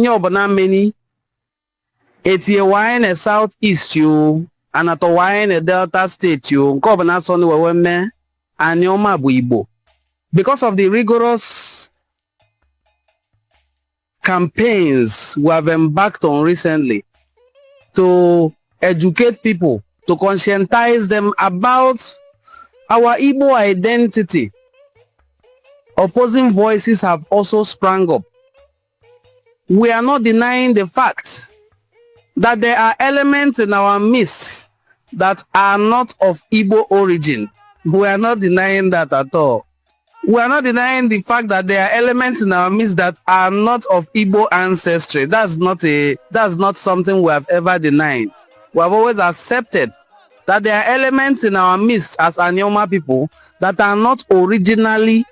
Nyobana many. Eti wine a southeast you, and at wine a delta state you, Kobana son weme, and Yoma Igbo. Because of the rigorous campaigns we have embarked on recently to educate people, to conscientize them about our Igbo identity, opposing voices have also sprung up. We are not denying the fact that there are elements in our midst that are not of Igbo origin. We are not denying that at all. We are not denying the fact that there are elements in our midst that are not of Igbo ancestry. That's not something we have ever denied. We have always accepted that there are elements in our midst as Anyoma people that are not originally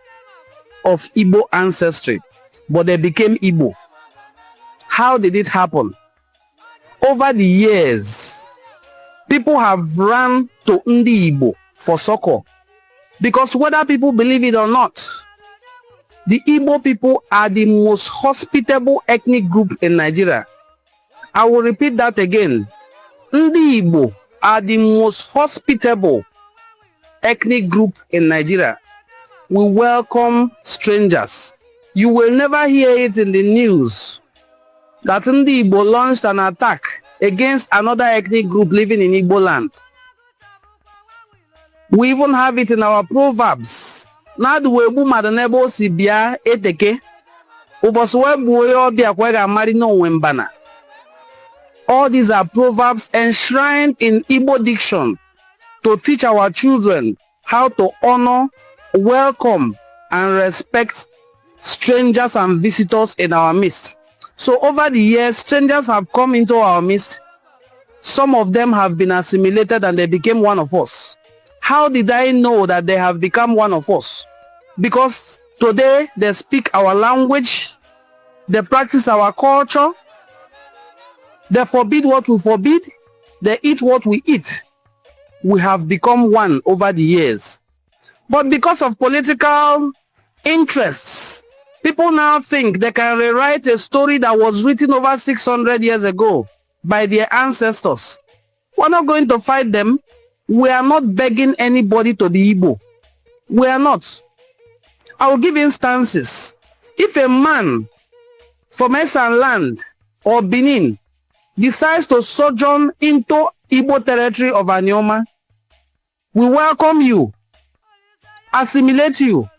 of Igbo ancestry, but they became Igbo. How did it happen? Over the years, people have run to Ndi Igbo for succor. Because whether people believe it or not, the Igbo people are the most hospitable ethnic group in Nigeria. I will repeat that again. Ndi Igbo are the most hospitable ethnic group in Nigeria. We welcome strangers. You will never hear it in the news that Ndi Igbo launched an attack against another ethnic group living in Igbo land. We even have it in our proverbs. All these are proverbs enshrined in Igbo diction to teach our children how to honor, welcome, and respect strangers and visitors in our midst. So over the years, strangers have come into our midst. Some of them have been assimilated and they became one of us. How did I know that they have become one of us? Because today they speak our language, they practice our culture, they forbid what we forbid, they eat what we eat. We have become one over the years. But because of political interests, people now think they can rewrite a story that was written over 600 years ago by their ancestors. We're not going to fight them. We are not begging anybody to be Igbo. We are not. I will give instances. If a man from Esan land or Benin decides to sojourn into Igbo territory of Anyoma, we welcome you, assimilate you,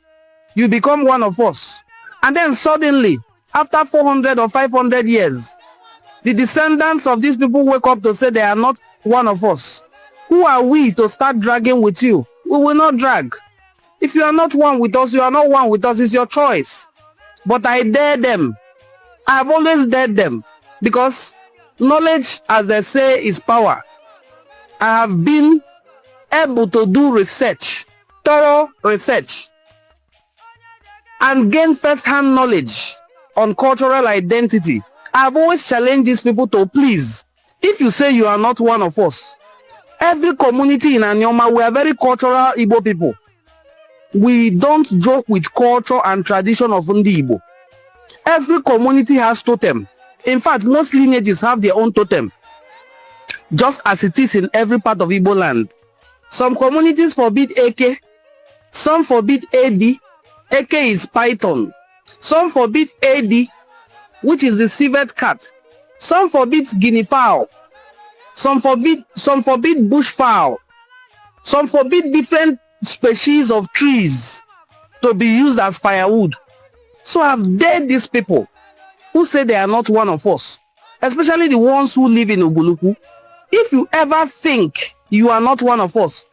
you become one of us. And then suddenly, after 400 or 500 years, the descendants of these people wake up to say they are not one of us. Who are we to start dragging with you? We will not drag. If you are not one with us, you are not one with us. It's your choice. But I dare them. I have always dared them. Because knowledge, as they say, is power. I have been able to do research, thorough research, and gain first-hand knowledge on cultural identity. I have always challenged these people to please, if you say you are not one of us, every community in Anyoma, we are very cultural Igbo people. We don't joke with culture and tradition of Ndi Igbo. Every community has totem. In fact, most lineages have their own totem, just as it is in every part of Igbo land. Some communities forbid Eke, some forbid AD. Eke is python. Some forbid AD, which is the civet cat. Some forbid guinea fowl. Some forbid bush fowl. Some forbid different species of trees to be used as firewood. So I've dared these people who say they are not one of us, especially the ones who live in Ubuluku. If you ever think you are not one of us,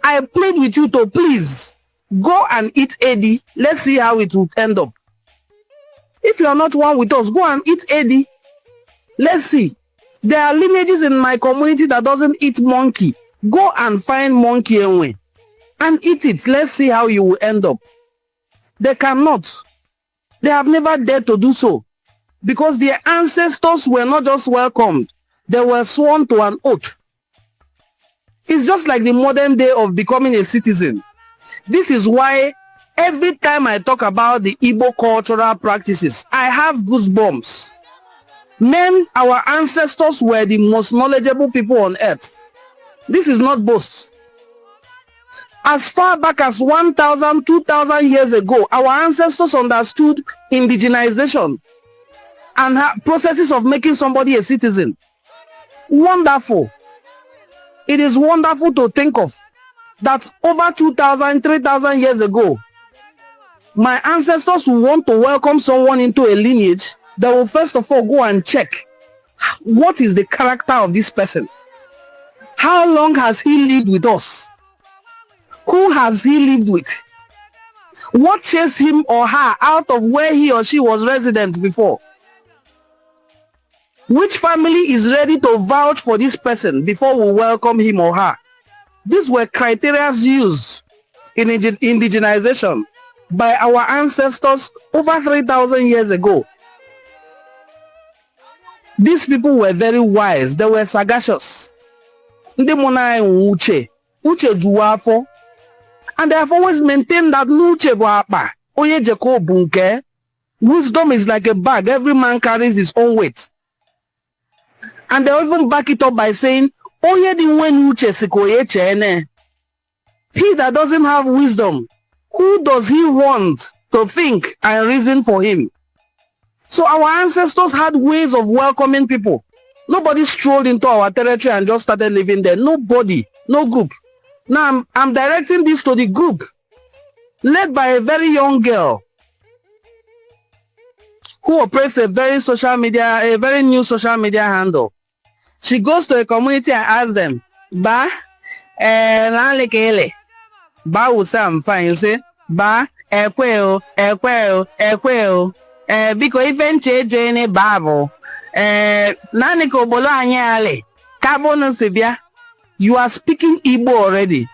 I plead with you to please go and eat AD. Let's see how it will end up. If you are not one with us, go and eat AD. Let's see. There are lineages in my community that doesn't eat monkey. Go and find monkey and eat it. Let's see how you will end up. They cannot. They have never dared to do so. Because their ancestors were not just welcomed. They were sworn to an oath. It's just like the modern day of becoming a citizen. This is why every time I talk about the Igbo cultural practices, I have goosebumps. Men, our ancestors were the most knowledgeable people on earth. This is not boast. As far back as 1,000, 2,000 years ago, our ancestors understood indigenization and processes of making somebody a citizen. Wonderful. It is wonderful to think of that over 2,000, 3,000 years ago, my ancestors who want to welcome someone into a lineage, they will first of all go and check what is the character of this person. How long has he lived with us? Who has he lived with? What chased him or her out of where he or she was resident before? Which family is ready to vouch for this person before we welcome him or her? These were criteria used in indigenization by our ancestors over 3,000 years ago. These people were very wise. They were sagacious. Ndị mụna uche juwa afọ. And they have always maintained that n'uche bụ akpa, onye jeko bụ nke. Wisdom is like a bag. Every man carries his own weight. And they even back it up by saying, onye di nwe n'uche si ka onye chene. He that doesn't have wisdom, who does he want to think and reason for him? So our ancestors had ways of welcoming people. Nobody strolled into our territory and just started living there. Nobody, no group. Now I'm directing this to the group, led by a very young girl who operates a very new social media handle. She goes to a community and asks them, Ba, Ba will say I'm fine. You say, Ba, ekweo, because even change Bible, Naniko bolo anyale, Kabono Sibia. You are speaking Igbo already.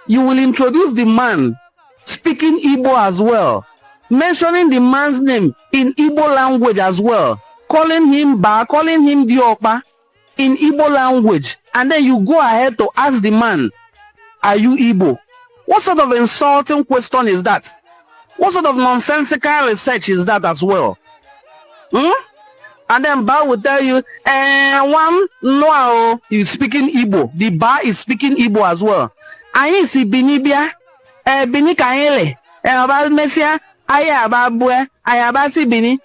You will introduce the man speaking Igbo as well, mentioning the man's name in Igbo language as well, calling him Ba, calling him Diopa in Igbo language, and then you go ahead to ask the man, are you Igbo? What sort of insulting question is that? What sort of nonsensical research is that as well? And then Ba will tell you, one no, you speaking Igbo. The Ba is speaking Igbo as well. Ayi si binibia, bini kaele, aba mesia, aba bue, aba si bini.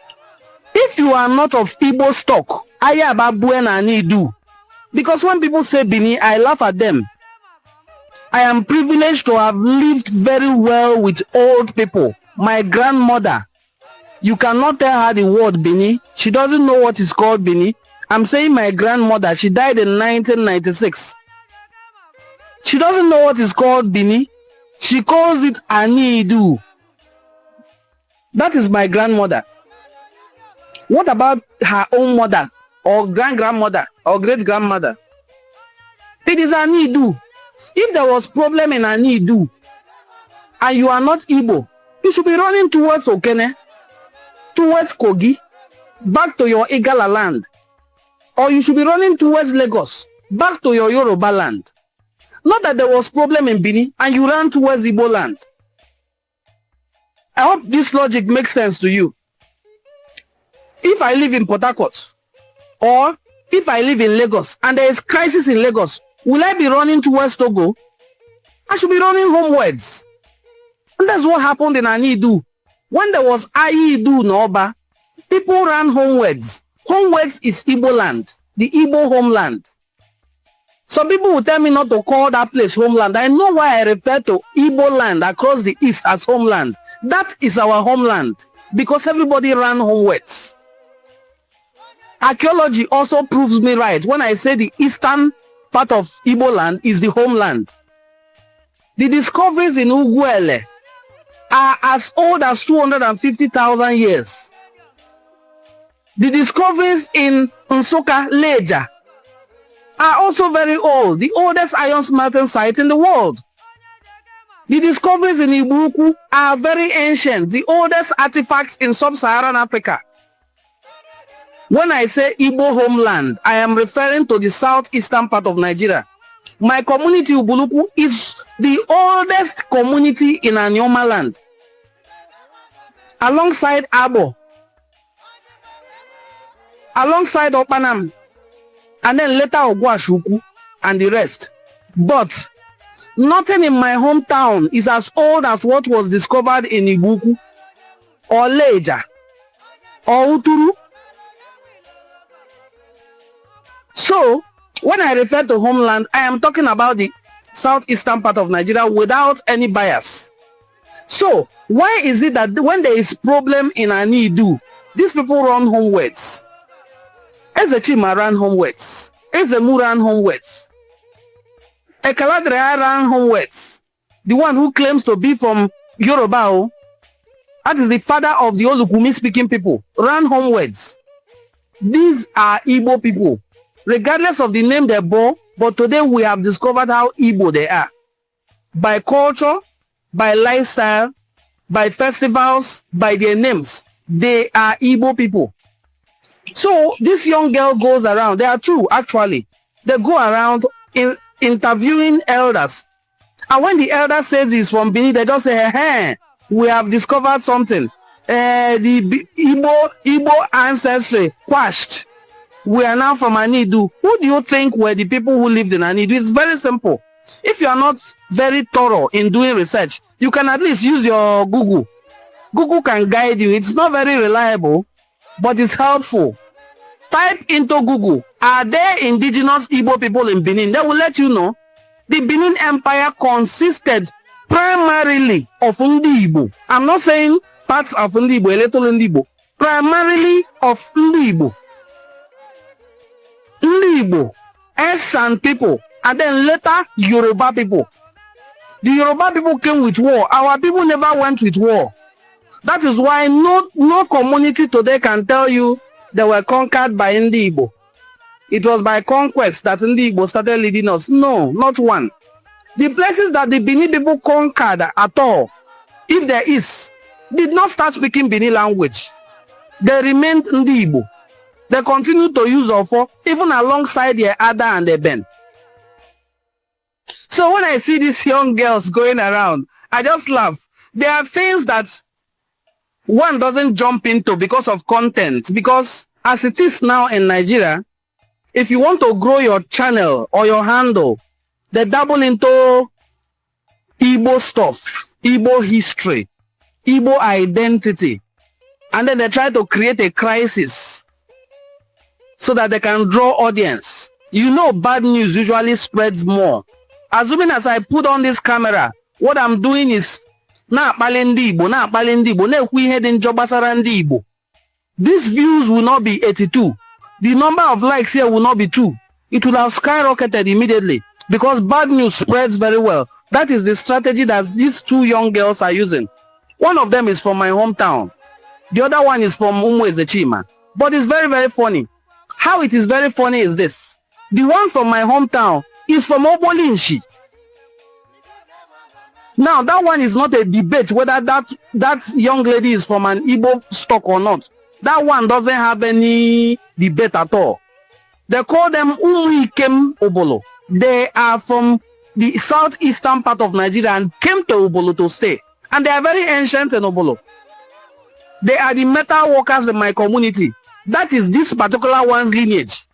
If you are not of Igbo stock, aba bue na ni do. Because when people say bini, I laugh at them. I am privileged to have lived very well with old people. My grandmother, you cannot tell her the word Bini. She doesn't know what is called Bini. I'm saying my grandmother, she died in 1996. She doesn't know what is called Bini. She calls it Anidu. That is my grandmother. What about her own mother or grandmother or great-grandmother? It is Anidu. If there was problem in Anidu and you are not Igbo, you should be running towards Okene, towards Kogi, back to your Igala land. Or you should be running towards Lagos, back to your Yoruba land. Not that there was problem in Bini and you ran towards Igbo land. I hope this logic makes sense to you. If I live in Port Harcourt, or if I live in Lagos and there is crisis in Lagos, will I be running towards Togo? I should be running homewards. And that's what happened in Anidu. When there was Aidu Noba, people ran homewards. Homewards is Igbo land, the Igbo homeland. Some people will tell me not to call that place homeland. I know why I refer to Igbo land across the east as homeland. That is our homeland because everybody ran homewards. Archaeology also proves me right when I say the eastern part of Igbo land is the homeland. The discoveries in Uguele are as old as 250,000 years. The discoveries in Nsukka, Leja are also very old, the oldest iron smelting site in the world. The discoveries in Ibuku are very ancient, the oldest artifacts in sub-Saharan Africa. When I say Igbo homeland, I am referring to the southeastern part of Nigeria. My community, Ubuluku, is the oldest community in Anioma land. Alongside Abo. alongside Opanam, and then later Ogwashuku and the rest. But nothing in my hometown is as old as what was discovered in Ibuku, or Leja, or Uturu. So, when I refer to homeland, I am talking about the southeastern part of Nigeria without any bias. So, why is it that when there is problem in Anidu, these people run homewards? Ezechima ran homewards. Ezemu ran homewards. Ekaladrea ran homewards. The one who claims to be from Yoruba, that is the father of the Olukumi speaking people, ran homewards. These are Igbo people, regardless of the name they bore, but today we have discovered how Igbo they are. By culture, by lifestyle, by festivals, by their names, they are Igbo people. So this young girl goes around, there are two actually, they go around interviewing elders. And when the elder says he's from Benin, they just say, hey, we have discovered something. The Igbo ancestry quashed. We are now from Anidu. Who do you think were the people who lived in Anidu? It's very simple. If you are not very thorough in doing research, you can at least use your Google. Google can guide you. It's not very reliable, but it's helpful. Type into Google, are there indigenous Igbo people in Benin? They will let you know. The Benin Empire consisted primarily of Ndi Igbo. I'm not saying parts of Ndi Igbo, a little Ndi Igbo. Primarily of Ndi Igbo. Ndi Igbo, Esan people, and then later Yoruba people. The Yoruba people came with war. Our people never went with war. That is why no community today can tell you they were conquered by Ndi Igbo. It was by conquest that Ndi Igbo started leading us. No, not one. The places that the Bini people conquered at all, if there is, did not start speaking Bini language. They remained Ndi Igbo. They continued to use Ofo even alongside their Ada and their Ben. So when I see these young girls going around, I just laugh. There are things that one doesn't jump into because of content. Because as it is now in Nigeria, if you want to grow your channel or your handle, they dabble into Igbo stuff, Igbo history, Igbo identity. And then they try to create a crisis so that they can draw audience. You know, bad news usually spreads more. Assuming as I put on this camera, what I'm doing is these views will not be 82. The number of likes here will not be 2. It will have skyrocketed immediately because bad news spreads very well. That is the strategy that these two young girls are using. One of them is from my hometown. The other one is from Ezechima. But it's very, very funny. How it is very funny is this. The one from my hometown is from Obolinshi. Now, that one is not a debate whether that young lady is from an Igbo stock or not. That one doesn't have any debate at all. They call them Umuikem Obolo. They are from the southeastern part of Nigeria and came to Obolo to stay. And they are very ancient in Obolo. They are the metal workers in my community. That is this particular one's lineage.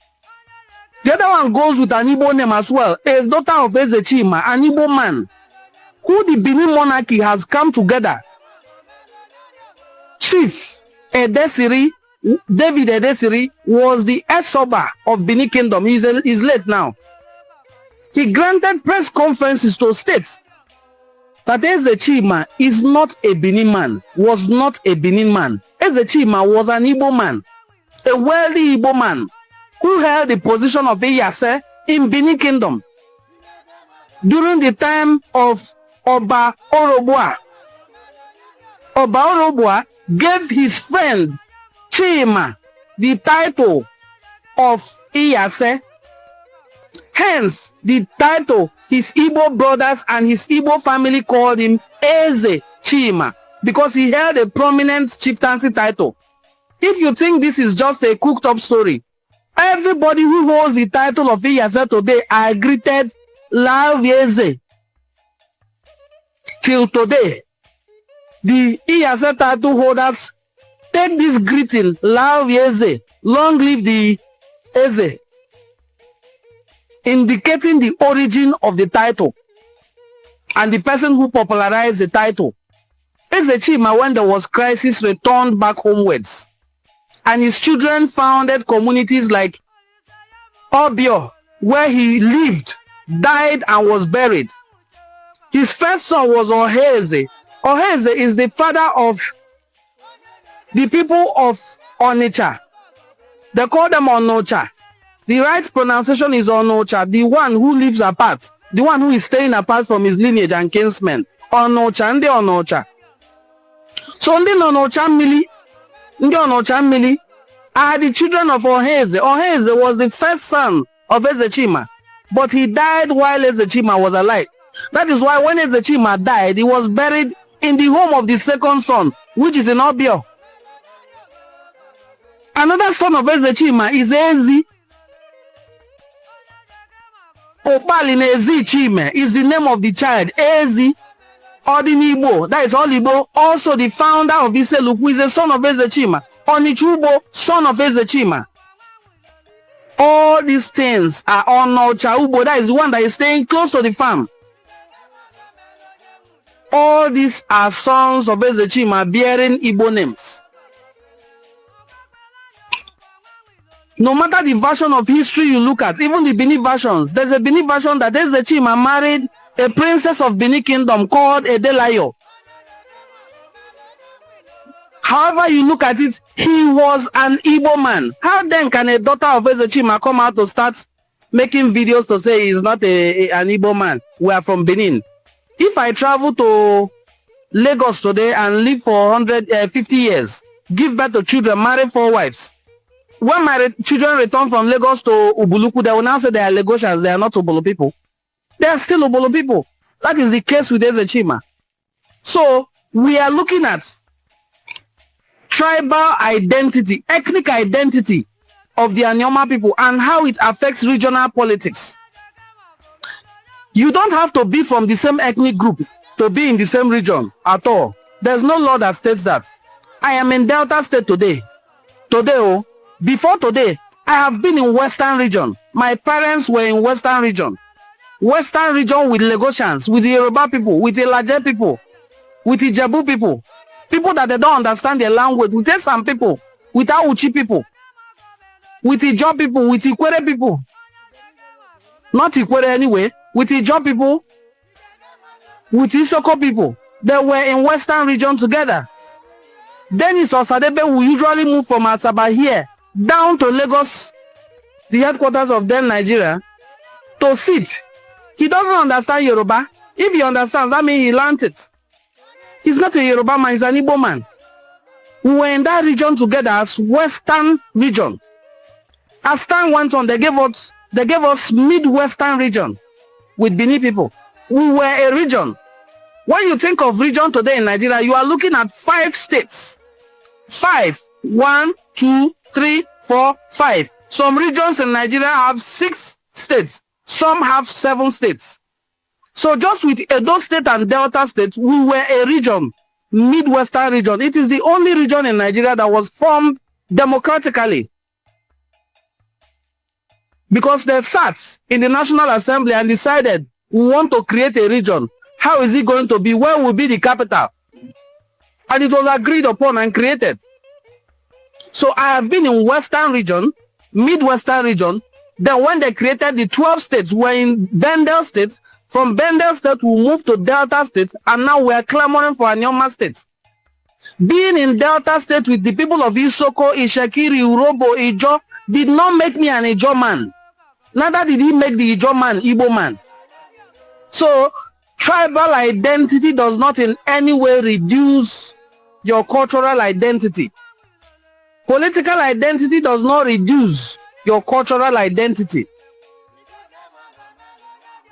The other one goes with an Igbo name as well. A daughter of Ezechima, an Igbo man, who the Benin monarchy has come together. Chief Edesiri, David Edesiri, was the Esoba of Benin Kingdom. He's late now. He granted press conferences to states that Ezechima is not a Benin man, was not a Benin man. Ezechima was an Igbo man, a wealthy Igbo man, who held the position of Iyase in Benin Kingdom during the time of Oba Orobua. Oba Orobua gave his friend Chima the title of Iyase. Hence, the title his Igbo brothers and his Igbo family called him Eze Chima, because he held a prominent chieftaincy title. If you think this is just a cooked up story, everybody who holds the title of Iyase today are greeted Lavieze. Till today, the Iyase title holders take this greeting Lavieze long live the Eze, indicating the origin of the title and the person who popularized the title. Eze Chima, when there was crisis, returned back homewards, and his children founded communities like Obio, where he lived, died, and was buried. His first son was Oheze. Oheze is the father of the people of Onitsha. They call them Onocha. The right pronunciation is Onocha, the one who lives apart, the one who is staying apart from his lineage and kinsmen. Onocha, and the Onocha. So ndị Onocha Mmili are the children of Oheze. Oheze was the first son of Eze Chima, but he died while Eze Chima was alive. That is why when Eze Chima died, he was buried in the home of the second son, which is in Obio. Another son of Eze Chima is Ezi. Opalin Ezi Chime is the name of the child. Ezi. Odin Igbo, that is all Igbo, also the founder of Iseluk, who is the son of Eze Chima. Onichubo, son of Eze Chima. All these things are Onocha Ubo, that is the one that is staying close to the farm. All these are sons of Eze Chima bearing Igbo names. No matter the version of history you look at, even the Bini versions, there's a Bini version that Eze Chima married a princess of Bini Kingdom called Edelayo. However you look at it, he was an Igbo man. How then can a daughter of Eze Chima come out to start making videos to say he's not an Igbo man? We are from Benin. If I travel to Lagos today and live for 150 years, give birth to children, marry 4 wives, when my children return from Lagos to Ubuluku, they will now say they are Lagosians, they are not Ubulu people. They are still Ubulu people. That is the case with Eze Chima. So we are looking at tribal identity, ethnic identity of the Anyoma people and how it affects regional politics. You don't have to be from the same ethnic group to be in the same region at all. There's no law that states that. I am in Delta State today. Before today, I have been in Western region. My parents were in Western region. Western region with Lagosians, with the Yoruba people, with the Ilaje people, with the Ijebu people. People that they don't understand their language. With some people, with Auchi people, with the Ijo people, with Ikwere people. Not Ikwere anyway. With the Ijo people, with Isoko people. They were in Western region together. Dennis Osadebe will usually move from Asaba here down to Lagos, the headquarters of then Nigeria, to sit. He doesn't understand Yoruba. If he understands, that means he learned it. He's not a Yoruba man, he's an Igbo man. We were in that region together as Western region. As time went on, they gave us Midwestern region with Bini people. We were a region. When you think of region today in Nigeria, you are looking at 5 states. 5. 1, 2, 3, 4, 5. Some regions in Nigeria have 6 states. Some have 7 states. So just with Edo State and Delta State, we were a region, Midwestern region. It is the only region in Nigeria that was formed democratically. Because they sat in the National Assembly and decided, we want to create a region. How is it going to be? Where will be the capital? And it was agreed upon and created. So I have been in Western region, Midwestern region. Then when they created the 12 states, we're in Bendel State. From Bendel State, we moved to Delta State. And now we are clamoring for Anyoma State. Being in Delta State with the people of Isoko, Ishekiri, Urobo, Ijo, did not make me an Ijo man. Neither did he make the Ijo man, Igbo man. So, tribal identity does not in any way reduce your cultural identity. Political identity does not reduce your cultural identity.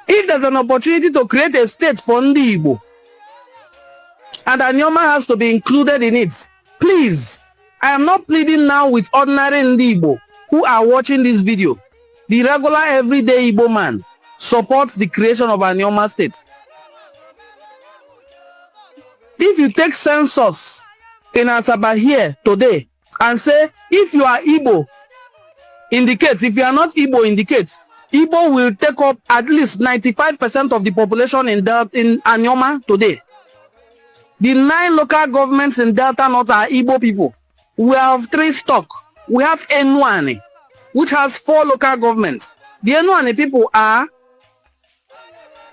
If there's an opportunity to create a state for Ndi Igbo, and Anyoma has to be included in it, please, I am not pleading now with ordinary Ndi Igbo who are watching this video. The regular everyday Igbo man supports the creation of Anyoma State. If you take census in Asaba here today and say, if you are Igbo, indicates, if you are not Igbo, indicates Igbo will take up at least 95% of the population in Anyoma today. The 9 local governments in Delta North are Igbo people. We have 3 stock. We have Enuani, which has 4 local governments. The Enuani people are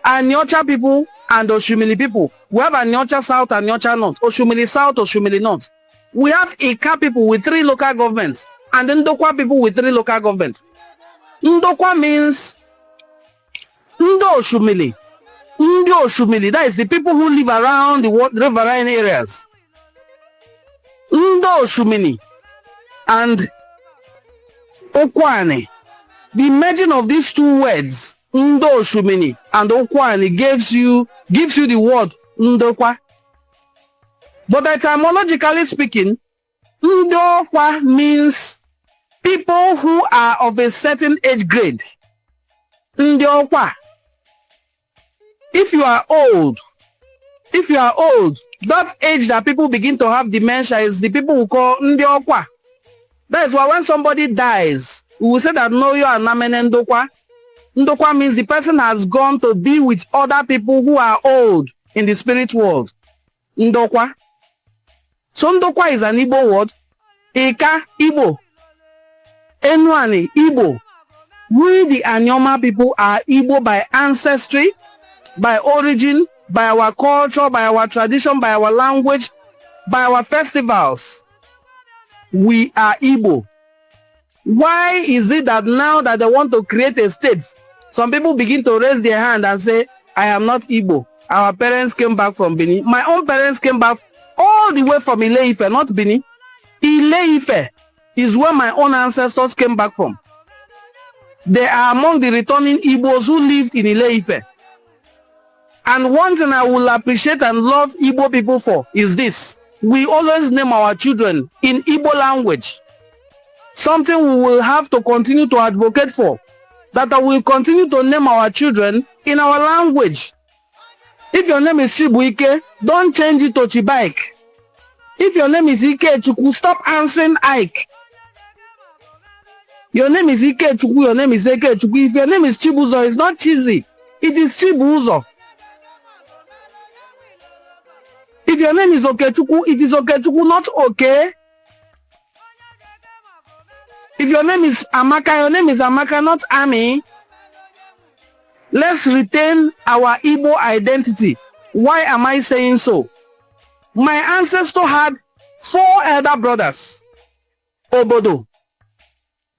Anyocha people and Oshumili people. We have Anyocha South and Anyocha North, Oshumili South, Oshumili North. We have Ika people with 3 local governments and Ndokwa people with 3 local governments. Ndokwa means Ndo Oshumili. Ndo Oshumili, that is the people who live around the riverine areas. Ndo Oshumili and Okwane. The merging of these 2 words, Ndo Oshumili and Okwane, gives you the word Ndokwa. But etymologically speaking, Ndokwa means people who are of a certain age grade. Ndokwa. If you are old, that age that people begin to have dementia is the people who call Ndokwa. That is why when somebody dies, we will say that no, you are Namene Ndokwa. Ndokwa means the person has gone to be with other people who are old in the spirit world. Ndokwa. So Ndokwa is an Igbo word. Ika, Igbo. Enuani, Igbo. We the Anyoma people are Igbo by ancestry, by origin, by our culture, by our tradition, by our language, by our festivals. We are Igbo. Why is it that now that they want to create a state, some people begin to raise their hand and say, I am not Igbo. Our parents came back from Benin. My own parents came back all the way from Ile-Ife, not Benin. Ile-Ife is where my own ancestors came back from. They are among the returning Igbos who lived in Ile-Ife. And one thing I will appreciate and love Igbo people for is this. We always name our children in Igbo language. Something we will have to continue to advocate for. That I will continue to name our children in our language. If your name is Chibuike, don't change it to Chibaik. If your name is Ike Chukwu, stop answering Ike. Your name is Ike Chukwu, your name is Ike Chukwu. If your name is Chibuzo, it's not cheesy. It is Chibuzo. If your name is Okechukwu, it is Okechukwu, not okay. If your name is Amaka, your name is Amaka, not Ami. Let's retain our Igbo identity. Why am I saying so? My ancestor had 4 elder brothers. Obodo,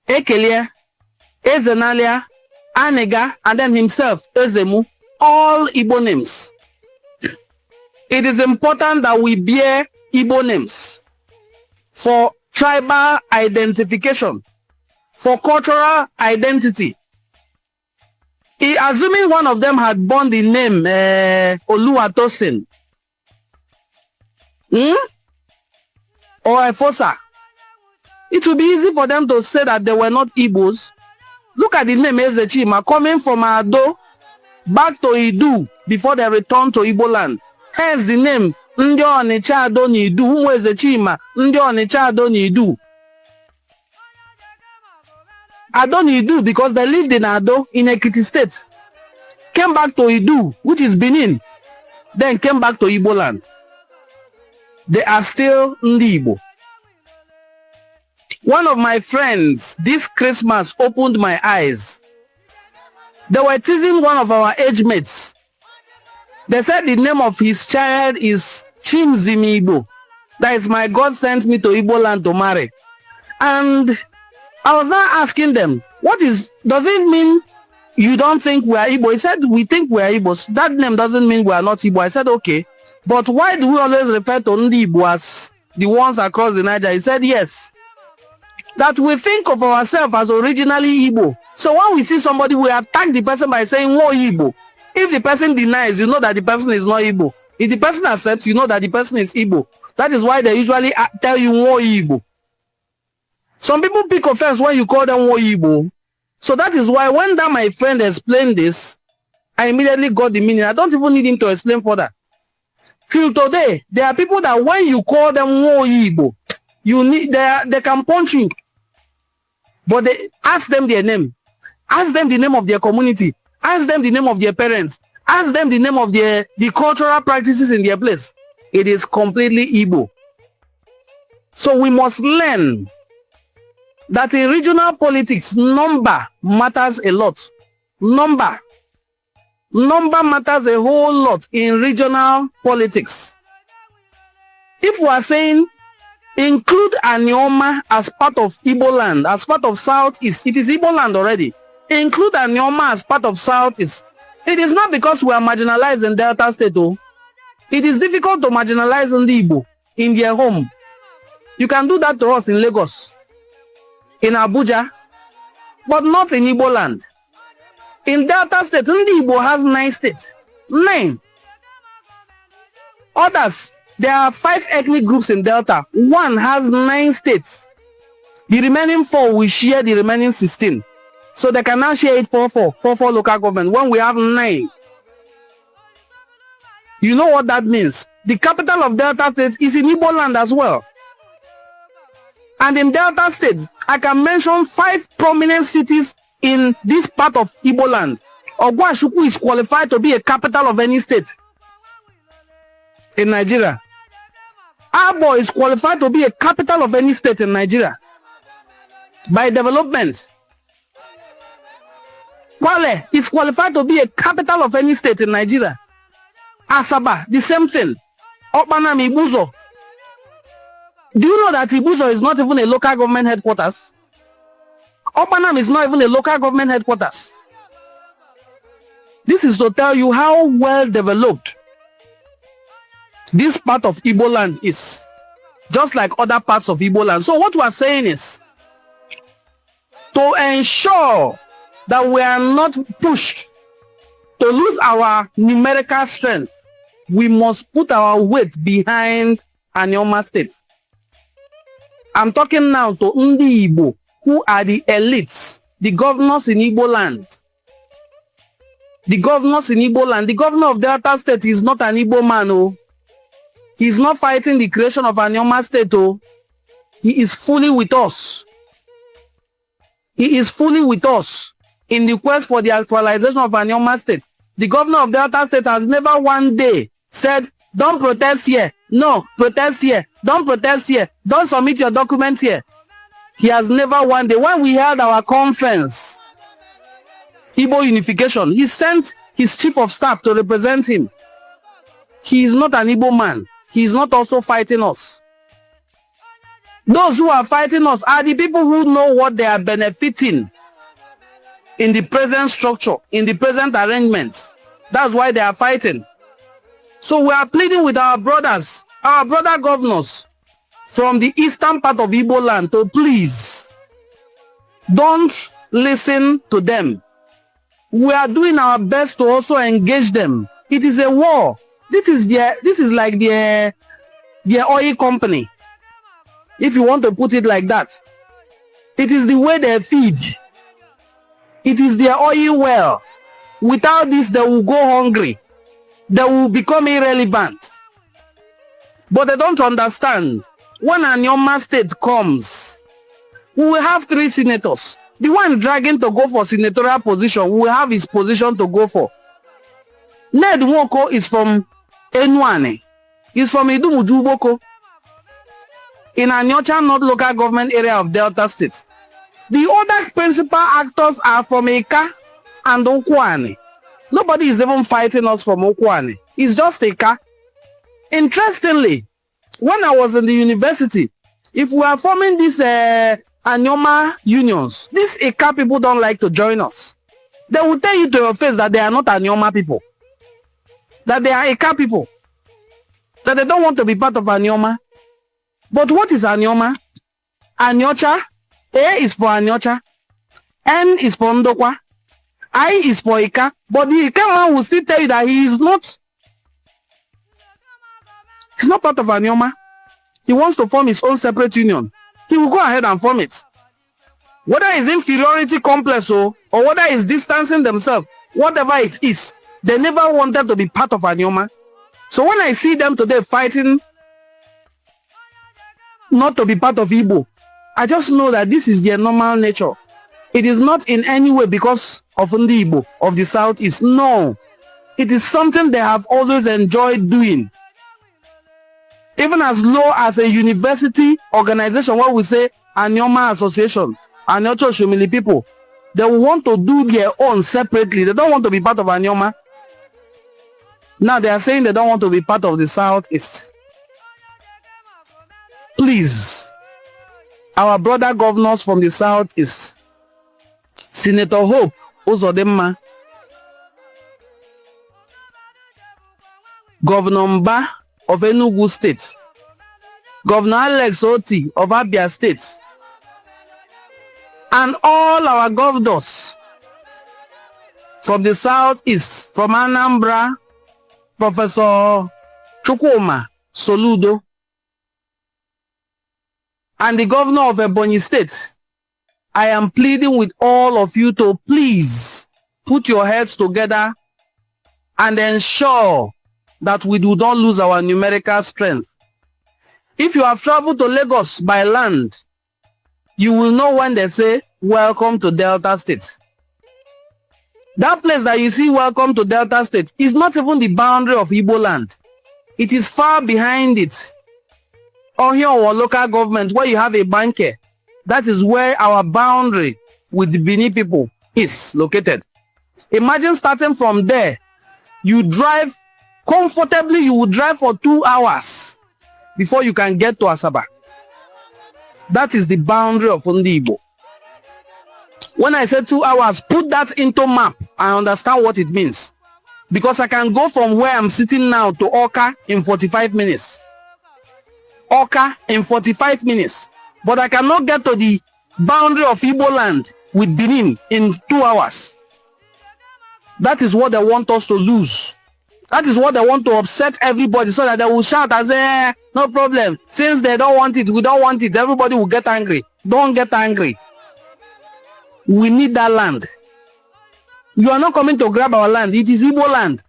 Ekelia, Ezenalia, Anega, and then himself, Ezemu. All Igbo names. It is important that we bear Igbo names for tribal identification, for cultural identity. Assuming one of them had borne the name Oluwatosin or Efosa, it would be easy for them to say that they were not Igbos. Look at the name Ezechima coming from Ado back to Idu before they returned to Igbo land. Hence the name Ndi Onicha Ado Nidu. Who was Ezechima? Ndi Onicha Ado Nidu. Ado Nidu because they lived in Ado in Ekiti State. Came back to Idu, which is Benin. Then came back to Igbo land. They are still Ndi Igbo. One of my friends this Christmas opened my eyes. They were teasing one of our age mates. They said the name of his child is Chimzimi Igbo. That is, my God sent me to Igbo land to marry. And I was now asking them, does it mean you don't think we are Igbo? He said, we think we are Igbos. That name doesn't mean we are not Igbo. I said, okay. But why do we always refer to Ndi Igbo as the ones across the Niger? He said, yes. That we think of ourselves as originally Igbo. So when we see somebody, we attack the person by saying, "Wo Igbo." If the person denies, you know that the person is not Igbo. If the person accepts, you know that the person is Igbo. That is why they usually tell you Wo Igbo. Some people pick offense when you call them Wo Igbo. So that is why when that my friend explained this, I immediately got the meaning. I don't even need him to explain further. Till today, there are people that when you call them Wo Igbo, they can punch you. But they ask them their name. Ask them the name of their community. Ask them the name of their parents. Ask them the name of the cultural practices in their place. It is completely Igbo. So we must learn that in regional politics, number matters a lot. Number matters a whole lot in regional politics. If we are saying include Anioma as part of Igbo land, as part of Southeast, it is Igbo land already. Include Anioma as part of Southeast. It is not because we are marginalized in Delta State. Oh. It is difficult to marginalize in the Igbo in their home. You can do that to us in Lagos, in Abuja, but not in Igbo land. In Delta State, Ndi Igbo has 9 states. 9. Others, there are 5 ethnic groups in Delta. One has 9 states. The remaining 4 will share the remaining 16. So they can now share it 4 local government when we have 9. You know what that means? The capital of Delta State is in Igbo land as well. And in Delta State, I can mention 5 prominent cities in this part of Igbo land. Ogwashuku is qualified to be a capital of any state in Nigeria. Abo is qualified to be a capital of any state in Nigeria by development. Kwale is qualified to be a capital of any state in Nigeria. Asaba, the same thing. Okpanam, Ibuzo. Do you know that Ibuzo is not even a local government headquarters? Okpanam is not even a local government headquarters. This is to tell you how well developed this part of Igbo land is. Just like other parts of Igbo land. So what we are saying is, to ensure that we are not pushed to lose our numerical strength, we must put our weight behind Anioma State. I'm talking now to Ndi Igbo, who are the elites, the governors in Igbo land. The governors in Igbo land. The governor of Delta State is not an Igbo man. Oh. He's not fighting the creation of Anioma State. Oh. He is fully with us. He is fully with us in the quest for the actualization of Anioma State. The governor of Delta State has never one day said, don't protest here. No, protest here. Don't protest here. Don't submit your documents here. He has never one day. When we held our conference, Igbo Unification, he sent his chief of staff to represent him. He is not an Igbo man. He is not also fighting us. Those who are fighting us are the people who know what they are benefiting in the present structure, in the present arrangements. That's why they are fighting. So we are pleading with our brothers, our brother governors from the eastern part of Igbo land to please don't listen to them. We are doing our best to also engage them. It is a war. This is like their oil company. If you want to put it like that. It is the way they feed. It is their oil well. Without this, they will go hungry. They will become irrelevant. But they don't understand. When Anioma State comes, we will have 3 senators. The one dragging to go for senatorial position will have his position to go for. Ned Nwoko is from Enuane. He's from Idumujuboko. In Anyocha North local government area of Delta State. The other principal actors are from Eka and Okwane. Nobody is even fighting us from Okwane. It's just Eka. Interestingly, when I was in the university, if we are forming these Anioma unions, these Eka people don't like to join us. They will tell you to your face that they are not Anioma people. That they are Eka people. That they don't want to be part of Anioma. But what is Anioma? Anyocha. A is for Anyocha. N is for Ndokwa. I is for Ika. But the Ika man will still tell you that he is not. He's not part of Anioma. He wants to form his own separate union. He will go ahead and form it. Whether it's inferiority complex or whether it's distancing themselves, whatever it is, they never wanted to be part of Anioma. So when I see them today fighting not to be part of Igbo, I just know that this is their normal nature. It is not in any way because of Ndi Igbo, of the Southeast. No. It is something they have always enjoyed doing. Even as low as a university organization, what we say, Anyoma Association, Anyocho Shumili people, they want to do their own separately. They don't want to be part of Anyoma. Now they are saying they don't want to be part of the Southeast. Please, our brother governors from the Southeast, Senator Hope Uzodimma, Governor Mba of Enugu State, Governor Alex Oti of Abia State, and all our governors from the Southeast, from Anambra, Professor Chukwuma Soludo, and the governor of Ebonyi State, I am pleading with all of you to please put your heads together and ensure that we do not lose our numerical strength. If you have traveled to Lagos by land, you will know when they say, welcome to Delta State. That place that you see, welcome to Delta State, is not even the boundary of Igbo land. It is far behind it. Or here our local government, where you have a banker, that is where our boundary with the Bini people is located. Imagine starting from there, you drive comfortably, you will drive for 2 hours before you can get to Asaba. That is the boundary of Ndi Igbo. When I say 2 hours, put that into map and understand what it means. Because I can go from where I'm sitting now to Oka in 45 minutes. Oka in 45 minutes. But I cannot get to the boundary of Igbo land with Benin in 2 hours. That is what they want us to lose. That is what they want to upset everybody so that they will shout and say, no problem. Since they don't want it, we don't want it. Everybody will get angry. Don't get angry. We need that land. You are not coming to grab our land. It is Igbo land.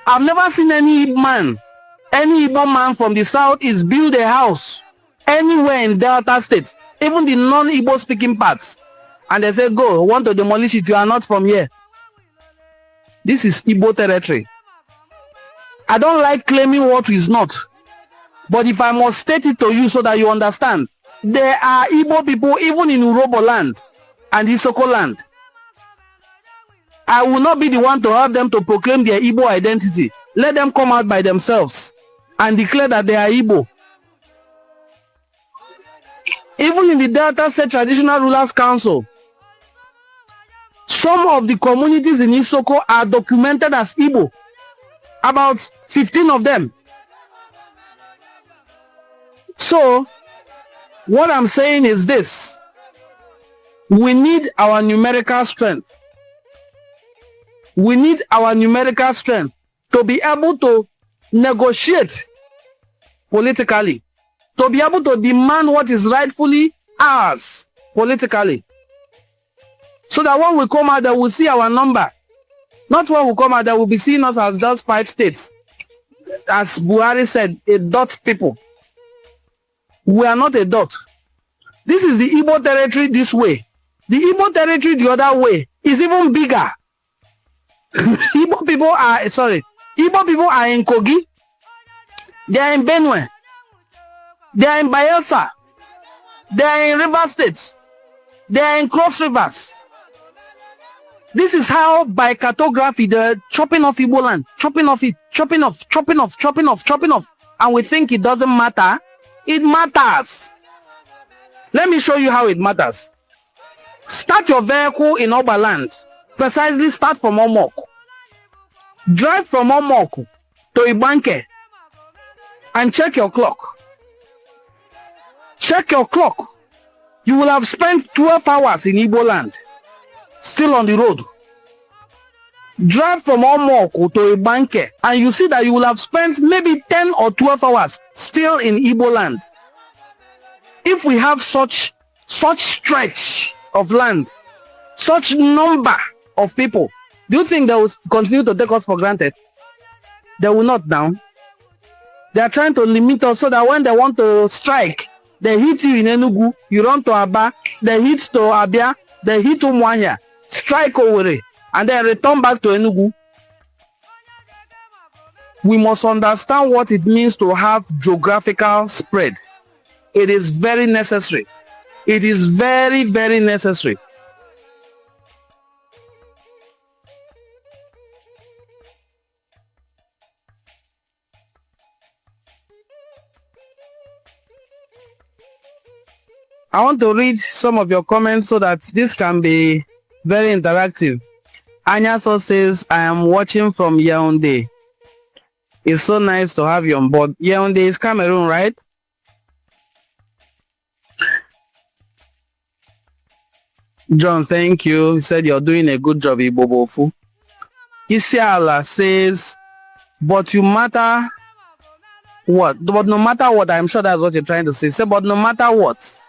I've never seen any Igbo man from the south is build a house anywhere in Delta State, even the non-Igbo speaking parts. And they say, go, want to demolish it. You are not from here. This is Igbo territory. I don't like claiming what is not. But if I must state it to you so that you understand, there are Igbo people even in Urobo land and Isoko land. I will not be the one to help them to proclaim their Igbo identity. Let them come out by themselves and declare that they are Igbo. Even in the Delta State Traditional Rulers Council, some of the communities in Isoko are documented as Igbo. About 15 of them. So, what I'm saying is this. We need our numerical strength. We need our numerical strength to be able to negotiate politically, to be able to demand what is rightfully ours politically. So that when we come out, they will see our number. Not when we come out, they will be seeing us as just 5 states. As Buhari said, a dot people. We are not a dot. This is the Igbo territory this way. The Igbo territory the other way is even bigger. Igbo people are in Kogi. They are in Benue. They are in Bayelsa. They are in River States. They are in Cross Rivers. This is how by cartography the chopping off Igbo land, chopping off it, chopping off. And we think it doesn't matter. It matters. Let me show you how it matters. Start your vehicle in Oba land. Precisely start from Omok. Drive from Omok to Ibanke and check your clock. Check your clock. You will have spent 12 hours in Igbo land. Still on the road. Drive from Omoko to Ibanke and you see that you will have spent maybe 10 or 12 hours still in Igbo land. If we have such stretch of land, such number of people, do you think they will continue to take us for granted? They will not now. They are trying to limit us so that when they want to strike, they hit you in Enugu, you run to Aba, they hit to Abia, they hit Umuahia, strike Owerri, and then return back to Enugu. We must understand what it means to have geographical spread. It is very necessary. It is very, very necessary. I want to read some of your comments so that this can be very interactive. Anyaso says, I am watching from Yaoundé. It's so nice to have you on board. Yaoundé is Cameroon, right? John, thank you. He said you're doing a good job, Ibobofu. Isiala says, but you matter what? But no matter what, I'm sure that's what you're trying to say. Say, but no matter what,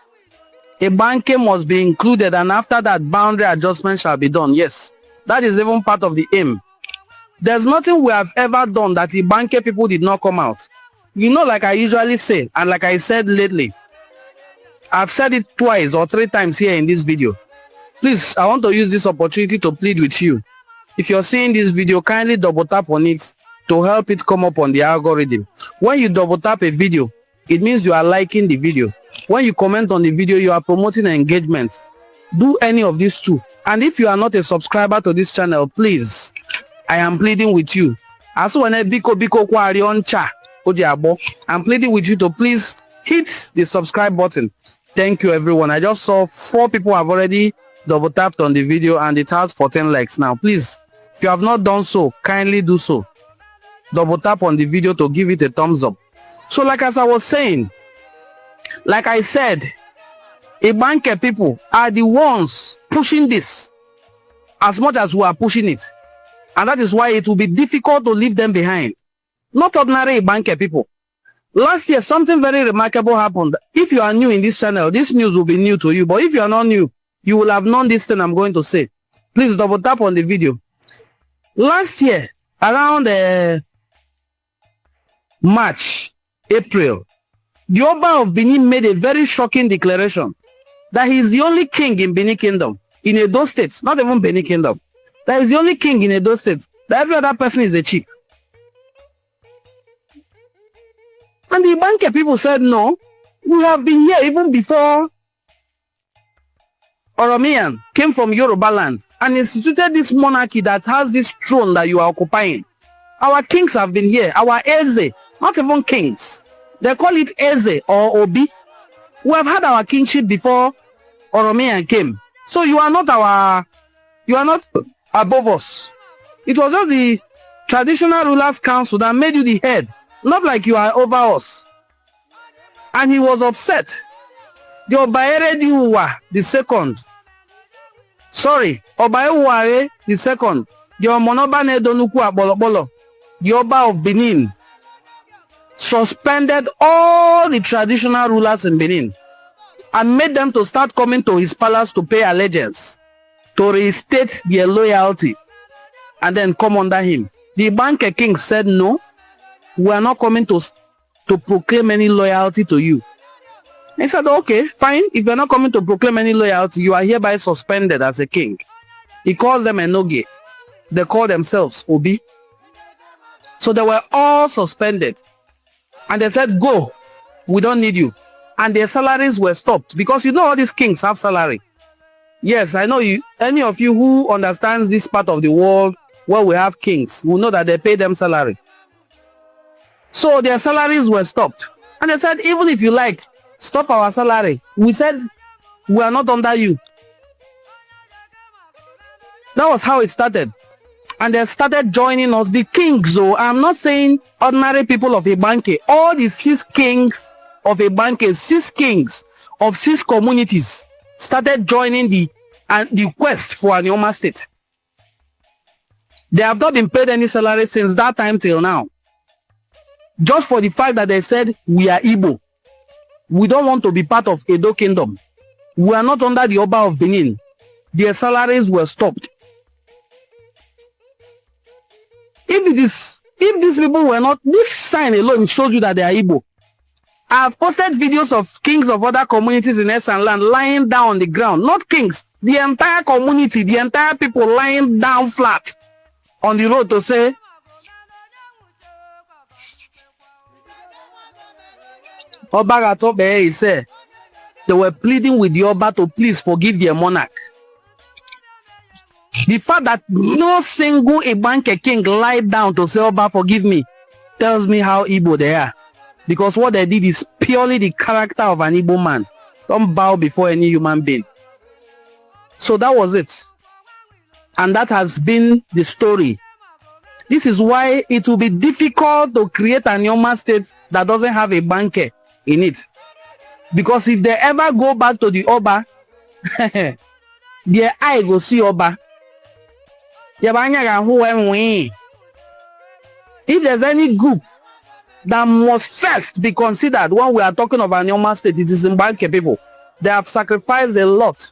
a banking must be included, and after that, boundary adjustment shall be done. Yes, that is even part of the aim. There's nothing we have ever done that the banking people did not come out. You know, like I usually say, and like I said lately, I've said it twice or 3 times here in this video. Please, I want to use this opportunity to plead with you. If you're seeing this video, kindly double tap on it to help it come up on the algorithm. When you double tap a video, it means you are liking the video. When you comment on the video, you are promoting engagement. Do any of these two. And if you are not a subscriber to this channel, please, I am pleading with you. I'm pleading with you to please hit the subscribe button. Thank you, everyone. I just saw 4 people have already double tapped on the video and it has 14 likes now. Please, if you have not done so, kindly do so. Double tap on the video to give it a thumbs up. So like as I was saying, like I said, Ibanke people are the ones pushing this as much as we are pushing it. And that is why it will be difficult to leave them behind. Not ordinary Ibanke people. Last year, something very remarkable happened. If you are new in this channel, this news will be new to you. But if you are not new, you will have known this thing I'm going to say. Please double tap on the video. Last year, around March, April, the Oba of Benin made a very shocking declaration that he is the only king in Benin Kingdom, in Edo State, not even Benin Kingdom. That is the only king in Edo State. That every other person is a chief. And the Ibanke people said, no, we have been here even before Oromiyan came from Yoruba land and instituted this monarchy that has this throne that you are occupying. Our kings have been here, our Eze, not even kings. They call it Eze or Obi. We have had our kingship before Oromiyan came. So you are not above us. It was just the traditional rulers council that made you the head, not like you are over us. And he was upset. The Obaere the second. Sorry, Obaere the second. The Omonobane Donuku Abolobolo, the Oba of Benin, suspended all the traditional rulers in Benin and made them to start coming to his palace to pay allegiance, to reinstate their loyalty, and then come under him. The Ibanke king said, no, we are not coming to proclaim any loyalty to you. He said, okay, fine. If you're not coming to proclaim any loyalty, you are hereby suspended as a king. He calls them Enoge. They call themselves Obi. So they were all suspended. And they said, go, we don't need you. And their salaries were stopped. Because you know all these kings have salary. Yes, I know you. Any of you who understands this part of the world where we have kings will know that they pay them salary. So their salaries were stopped. And they said, even if you like, stop our salary. We said, we are not under you. That was how it started. And they started joining us, the kings. So I'm not saying ordinary people of Ibanke. All the 6 kings of Ibanke, 6 kings of 6 communities started joining the quest for an Anioma state. They have not been paid any salary since that time till now. Just for the fact that they said, we are Igbo. We don't want to be part of Edo Kingdom. We are not under the Oba of Benin. Their salaries were stopped. If these people were not, this sign alone shows you that they are Igbo. I've posted videos of kings of other communities in Esan land lying down on the ground. Not kings, the entire community, the entire people lying down flat on the road to say, Oba Gatobe, he said, they were pleading with the Oba to please forgive their monarch. The fact that no single Ibanke king lied down to say, Oba, forgive me, tells me how Igbo they are. Because what they did is purely the character of an Igbo man. Don't bow before any human being. So that was it. And that has been the story. This is why it will be difficult to create an Yoma state that doesn't have a banker in it. Because if they ever go back to the Oba, their eye will see Oba. If there's any group that must first be considered when we are talking of an Yoma state, it is Mbanke people. They have sacrificed a lot.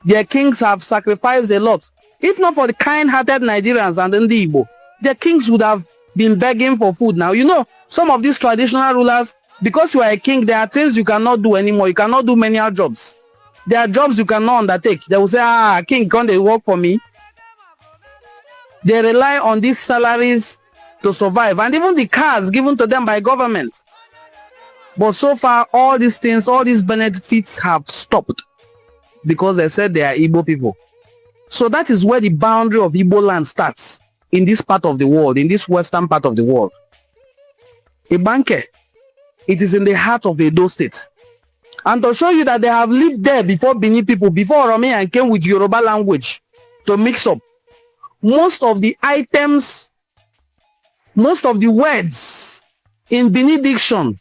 Their kings have sacrificed a lot. If not for the kind-hearted Nigerians and then the Igbo, their kings would have been begging for food now. You know, some of these traditional rulers, because you are a king, there are things you cannot do anymore. You cannot do menial jobs. There are jobs you cannot undertake. They will say, king, can't they work for me? They rely on these salaries to survive, and even the cars given to them by government. But so far, all these things, all these benefits have stopped because they said they are Igbo people. So that is where the boundary of Igbo land starts in this part of the world, in this western part of the world. Ibanke, it is in the heart of the Edo state. And to show you that they have lived there before Bini people, before Oromiyan came with Yoruba language to mix up, most of the items, most of the words in Bini diction,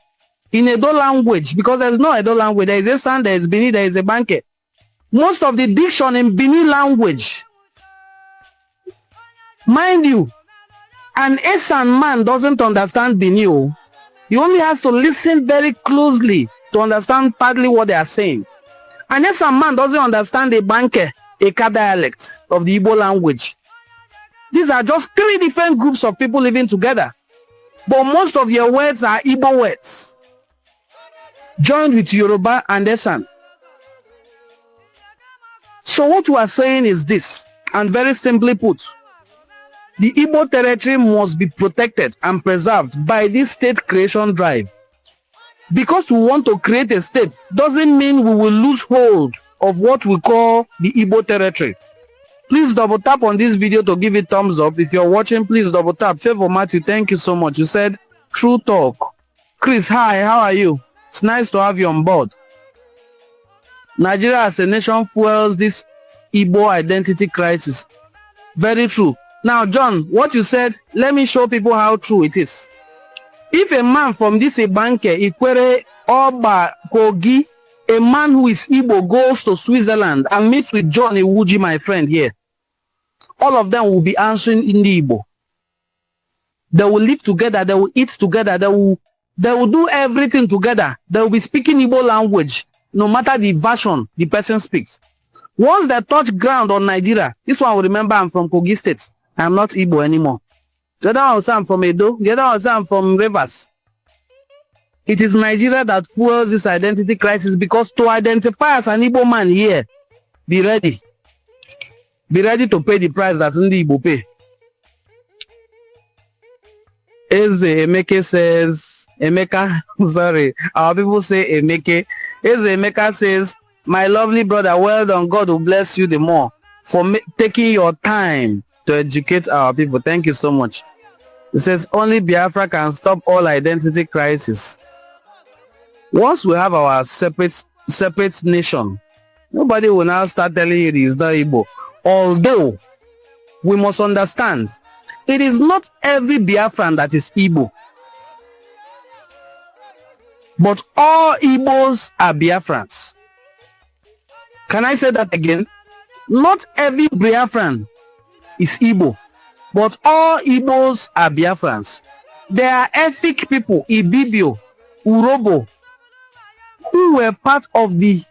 in Edo language, because there's no Edo language, there is a San, there is Bini, there is a Banke. Most of the diction in Bini language, mind you, an Esan man doesn't understand Bini. He only has to listen very closely to understand partly what they are saying. An Esan man doesn't understand a Banke, a Ka dialect of the Igbo language. These are just three different groups of people living together. But most of your words are Igbo words, joined with Yoruba and Esan. So what we are saying is this, and very simply put, the Igbo territory must be protected and preserved by this state creation drive. Because we want to create a state doesn't mean we will lose hold of what we call the Igbo territory. Please double tap on this video to give it thumbs up. If you're watching, please double tap. Favor Matthew, thank you so much. You said, true talk. Chris, hi, how are you? It's nice to have you on board. Nigeria as a nation fuels this Igbo identity crisis. Very true. Now, John, what you said, let me show people how true it is. If a man from this Ibanke, Ikwere, Oba, Kogi, a man who is Igbo goes to Switzerland and meets with John Iwuji, my friend here, all of them will be answering in the Igbo. They will live together, they will eat together, they will do everything together. They will be speaking Igbo language, no matter the version the person speaks. Once they touch ground on Nigeria, this one will remember I'm from Kogi State. I'm not Igbo anymore. The other one say I'm from Edo, the other one say I'm from Rivers. It is Nigeria that fuels this identity crisis, because to identify as an Igbo man here, be ready. Be ready to pay the price that Ndi Igbo pay. Eze Emeke says, Emeka, sorry, our people say Emeke. Eze Emeka says, my lovely brother, well done. God will bless you the more for taking your time to educate our people. Thank you so much. He says, only Biafra can stop all identity crisis. Once we have our separate nation, nobody will now start telling you it is not Igbo. Although, we must understand, it is not every Biafran that is Igbo. But all Igbos are Biafrans. Can I say that again? Not every Biafran is Igbo. But all Igbos are Biafrans. There are ethnic people, Ibibio, Urobo, who were part of the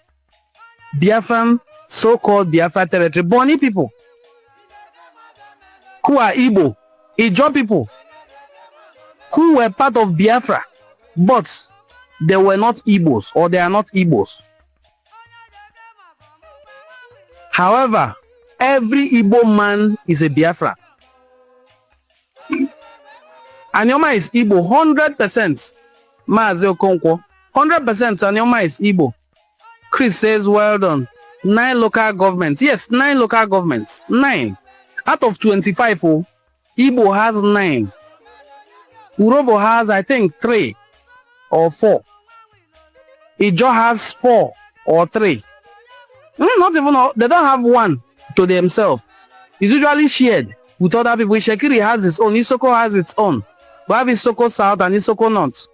Biafran, so-called Biafra territory. Boni people, who are Igbo, Ijo people, who were part of Biafra, but they were not Igbos or they are not Igbos. However, every Igbo man is a Biafra. Anyoma is Igbo, 100%. Maazio Okonkwo, 100% Anyoma is Igbo. Chris says, well done. 9 local governments. Yes, 9 local governments. 9. Out of 25, Igbo has 9. Urobo has, I think, 3 or 4. Ijo has 4 or 3. Not even all, they don't have one to themselves. It's usually shared with other people. Shekiri has its own, Isoko has its own. We have Isoko South and Isoko North.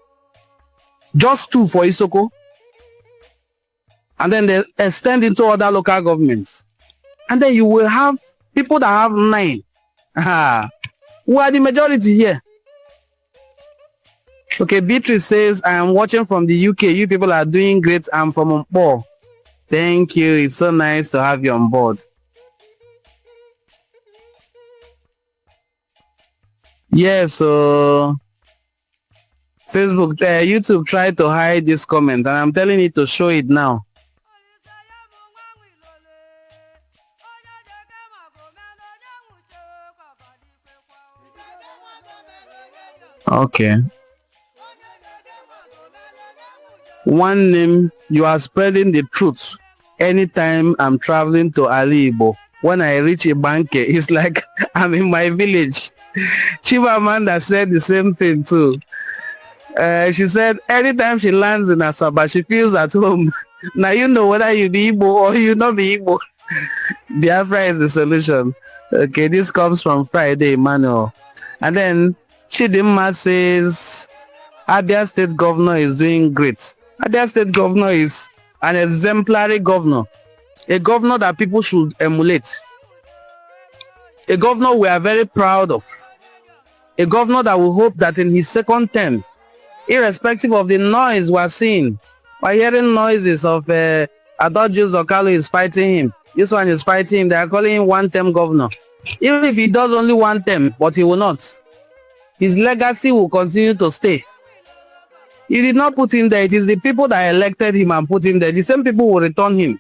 Just 2 for Isoko. And then they extend into other local governments. And then you will have people that have 9. Who are the majority here? Okay, Beatrice says, I am watching from the UK. You people are doing great. I'm from Mpo. Thank you. It's so nice to have you on board. Yes, so Facebook, YouTube tried to hide this comment, and I'm telling it to show it now. Okay. One name, you are spreading the truth. Anytime I'm traveling to Ali Igbo, when I reach a bank, it's like I'm in my village. Chiva Amanda said the same thing too. She said anytime she lands in Asaba, she feels at home. Now you know whether you be Igbo or you not be Igbo. Biafra is the solution. Okay, this comes from Friday, Emmanuel. And then Chidimma says Abia State Governor is doing great. Abia State Governor is an exemplary governor. A governor that people should emulate. A governor we are very proud of. A governor that we hope that in his second term, irrespective of the noise we're seeing, we're hearing noises of Adoju Zokalo is fighting him. This one is fighting him. They are calling him one-term governor. Even if he does only one term, but he will not. His legacy will continue to stay. You did not put him there. It is the people that elected him and put him there. The same people will return him.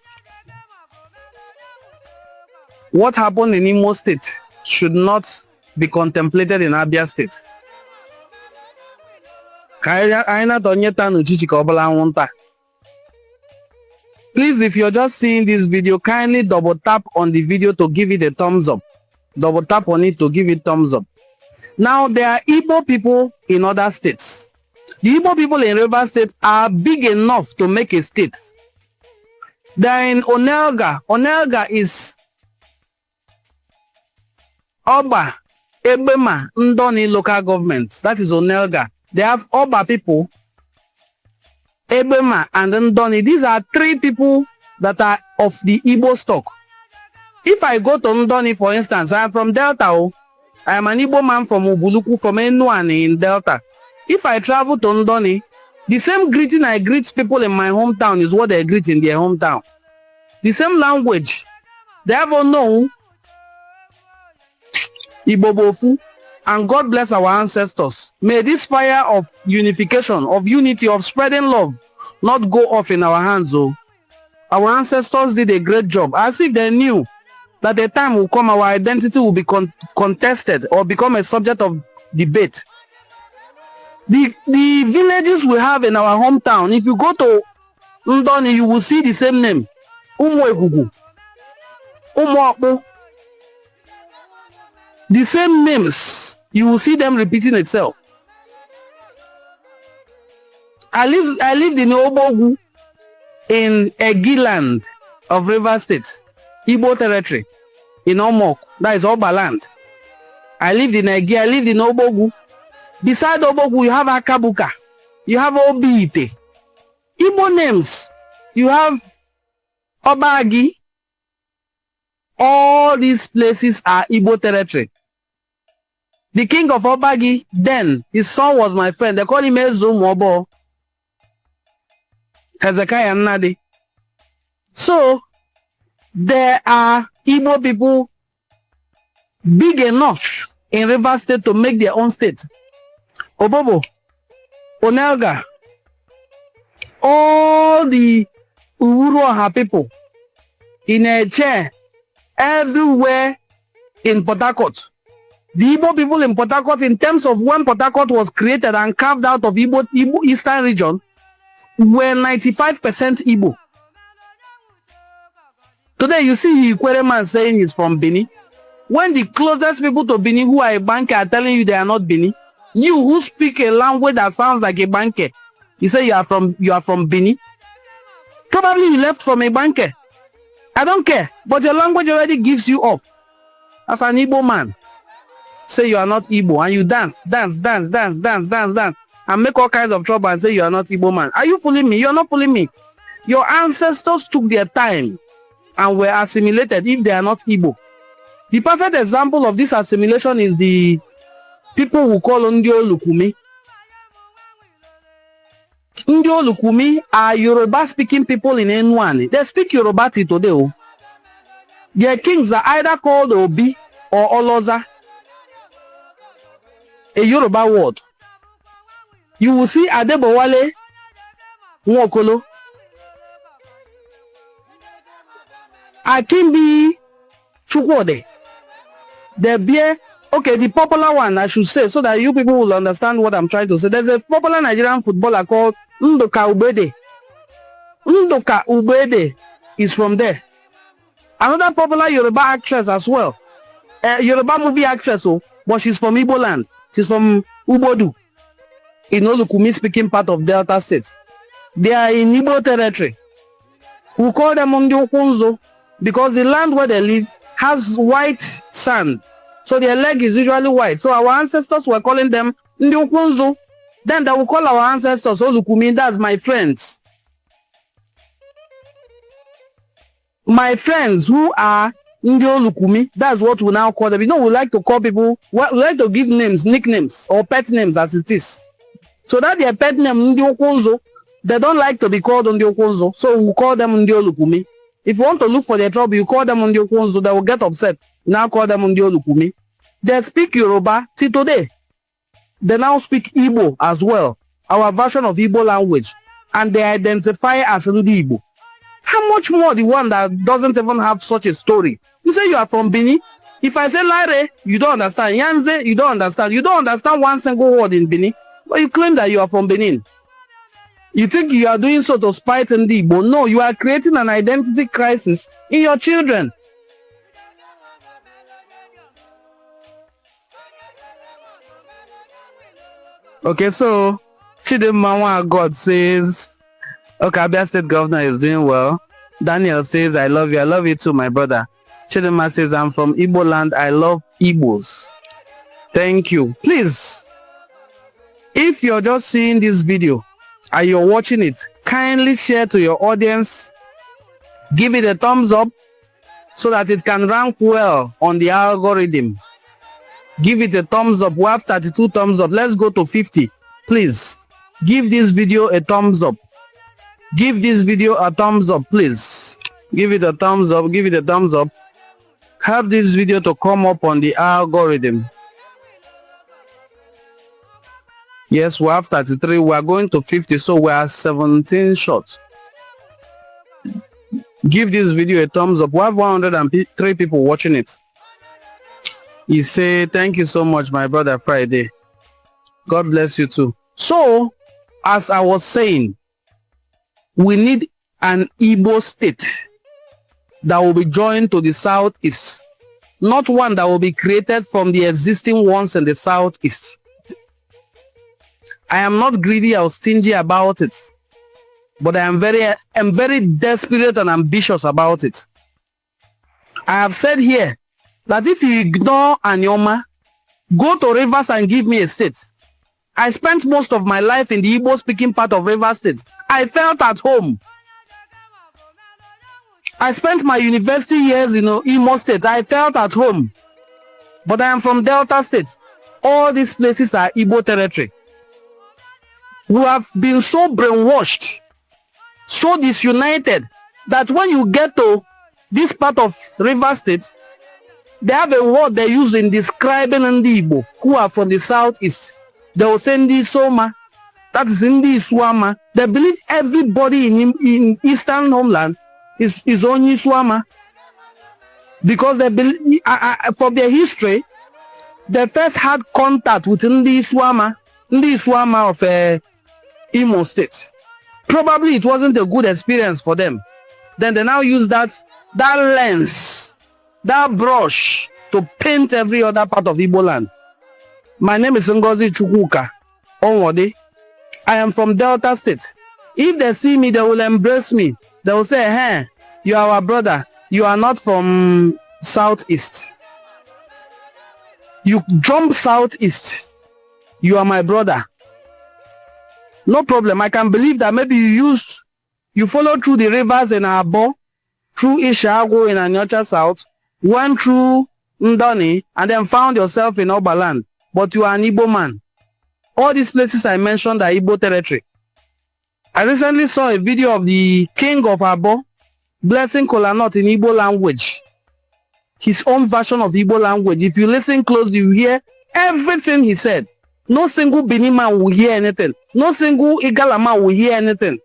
What happened in Imo State should not be contemplated in Abia State. Please, if you're just seeing this video, kindly double tap on the video to give it a thumbs up. Double tap on it to give it thumbs up. Now, there are Igbo people in other states. The Igbo people in Rivers State are big enough to make a state. They're in Onelga. Onelga is Oba, Ebema, Ndoni local government. That is Onelga. They have Oba people, Ebema, and Ndoni. These are 3 people that are of the Igbo stock. If I go to Ndoni, for instance, I am from Delta. I am an Igbo man from Ubuluku, from Enuani in Delta. If I travel to Ndoni, the same greeting I greet people in my hometown is what they greet in their hometown. The same language. They have known Igbo Bofu, and God bless our ancestors. May this fire of unification, of unity, of spreading love not go off in our hands. Oh. Our ancestors did a great job, as if they knew that the time will come our identity will be contested or become a subject of debate. The villages we have in our hometown, if you go to Ndoni, you will see the same name. Umuegugu, Umuapo. The same names, you will see them repeating itself. I lived in Obogu in Egiland of River State, Igbo territory, in Omok, that is Oba land. I lived in Egi, I lived in Obogu. Beside Obogu, you have Akabuka, you have Obiite. Igbo names, you have Obagi. All these places are Igbo territory. The king of Obagi, then, his son was my friend. They call him Ezomobo. Hezekiah Nadi. So, there are Igbo people big enough in River State to make their own state. Obobo, Onelga, all the Uruoha people in a chair everywhere in Port Harcourt. The Igbo people in Port Harcourt, in terms of when Port Harcourt was created and carved out of Igbo Eastern region, were 95% Igbo. Today you see Ikwere man saying he's from Benin. When the closest people to Benin who are a banker are telling you they are not Benin, you who speak a language that sounds like a banker, you say you are from Benin. Probably you left from a banker. I don't care, but your language already gives you off. As an Igbo man, say you are not Igbo, and you dance, and make all kinds of trouble and say you are not Igbo man. Are you fooling me? You are not fooling me. Your ancestors took their time and were assimilated if they are not Igbo. The perfect example of this assimilation is the people who call Ndiolukumi. Ndiolukumi are Yoruba-speaking people in Enuani. They speak Yoruba till today. Oh. Their kings are either called Obi or Oloza, a Yoruba word. You will see Adebowale Nwokolo, Akimbi Chukwode. The beer, okay, the popular one I should say, so that you people will understand what I'm trying to say. There's a popular Nigerian footballer called Ndoka Ubede. Ndoka Ubede is from there. Another popular Yoruba actress as well. Yoruba movie actress, oh, but she's from Igbo land. She's from Ubodu, in Olukumi speaking part of Delta State. They are in Igbo territory. We call them Ndiokunzo because the land where they live has white sand. So their leg is usually white. So our ancestors were calling them Ndiokunzo. Then they will call our ancestors Olukumi. That's my friends. My friends who are Ndiolukumi, that's what we now call them. You know, we like to call people, we like to give names, nicknames, or pet names as it is. So that their pet name, Ndiokunzo, they don't like to be called Ndiokunzo, so we call them Ndiolukumi. If you want to look for their trouble, you call them Ndiokunzo, they will get upset. Now call them Ndiolukumi. They speak Yoruba till today. They now speak Igbo as well, our version of Igbo language, and they identify as Ndi Igbo. How much more the one that doesn't even have such a story? You say you are from Benin. If I say Lare, you don't understand. Yanze, you don't understand. You don't understand one single word in Benin, but you claim that you are from Benin. You think you are doing so to spite Ndi Igbo. No, you are creating an identity crisis in your children. Okay, so Chidimmawa God says, okay, Abia State Governor is doing well. Daniel says, I love you. I love you too, my brother. Chidimma says, I'm from Igbo land. I love Igbos. Thank you. Please, if you're just seeing this video and you're watching it, kindly share to your audience. Give it a thumbs up so that it can rank well on the algorithm. Give it a thumbs up. We have 32 thumbs up. Let's go to 50. Please, give this video a thumbs up. Give this video a thumbs up, please. Give it a thumbs up. Give it a thumbs up. Help this video to come up on the algorithm. Yes, we have 33. We are going to 50, so we are 17 short. Give this video a thumbs up. We have 103 people watching it. He say, thank you so much, my brother Friday. God bless you too. So, as I was saying, we need an Igbo state that will be joined to the southeast, not one that will be created from the existing ones in the southeast. I am not greedy or stingy about it, but I am very desperate and ambitious about it. I have said here that if you ignore Anyoma, go to Rivers and give me a state. I spent most of my life in the Igbo-speaking part of Rivers State. I felt at home. I spent my university years in Imo State. I felt at home. But I am from Delta State. All these places are Igbo territory. We have been so brainwashed, so disunited, that when you get to this part of Rivers State, they have a word they use in describing Ndi Igbo who are from the southeast. They will say Ndi Soma, That is in the Iswama. They believe everybody in Eastern homeland is only Iswama. Because they believe, for their history, they first had contact with the Iswama of Imo State. Probably it wasn't a good experience for them. Then they now use that lens, that brush to paint every other part of Igbo land. My name is Ngozi Chukwuka Onwode. I am from Delta State. If they see me, they will embrace me. They will say, hey, you are our brother. You are not from Southeast. You jump Southeast. You are my brother. No problem. I can believe that maybe you follow through the rivers in Abo, through Ishago in Anyocha South, went through Ndoni, and then found yourself in Oberland. But you are an Igbo man. All these places I mentioned are Igbo territory. I recently saw a video of the king of Abo blessing Kolanut in Igbo language. His own version of Igbo language. If you listen closely, you hear everything he said. No single Benima will hear anything. No single Igalama will hear anything.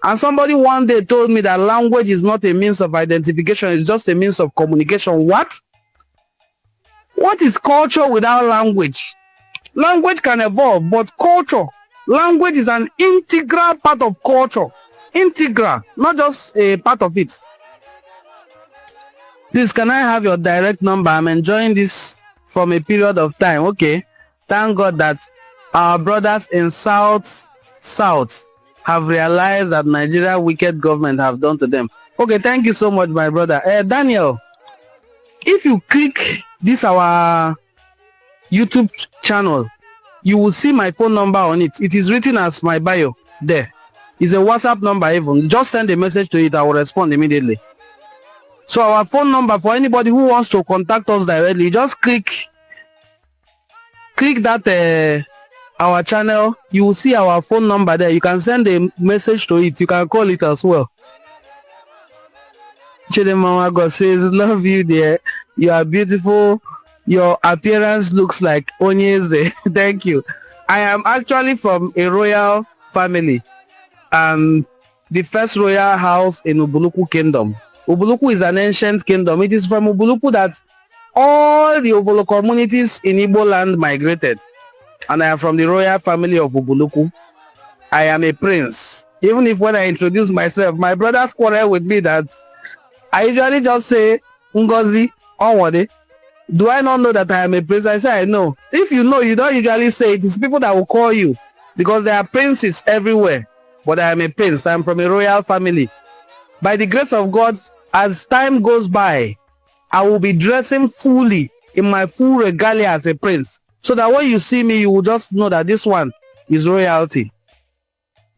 And somebody one day told me that language is not a means of identification, it's just a means of communication. What? What is culture without language? Language can evolve, but culture, language is an integral part of culture. Integral, not just a part of it. Please, can I have your direct number? I'm enjoying this from a period of time. Okay. Thank God that our brothers in South have realized that Nigeria wicked government have done to them. Okay, thank you so much, my brother. Daniel, if you click this our YouTube channel, you will see my phone number on it. It is written as my bio there. It's a WhatsApp number even. Just send a message to it. I will respond immediately. So our phone number for anybody who wants to contact us directly, just click that our channel. You will see our phone number there. You can send a message to it. You can call it as well. Chidemama God says, love you dear. You are beautiful. Your appearance looks like Onyeze. Thank you. I am actually from a royal family. The first royal house in Ubuluku Kingdom. Ubuluku is an ancient kingdom. It is from Ubuluku that all the Ubulu communities in Igbo land migrated. And I am from the royal family of Ubuluku. I am a prince. Even if when I introduce myself, my brothers quarrel with me that I usually just say, Ngozi, Onwode. Do I not know that I am a prince? I say I know. If you know, you don't usually say it. It's people that will call you because there are princes everywhere. But I am a prince. I am from a royal family. By the grace of God, as time goes by, I will be dressing fully in my full regalia as a prince. So that when you see me, you will just know that this one is royalty.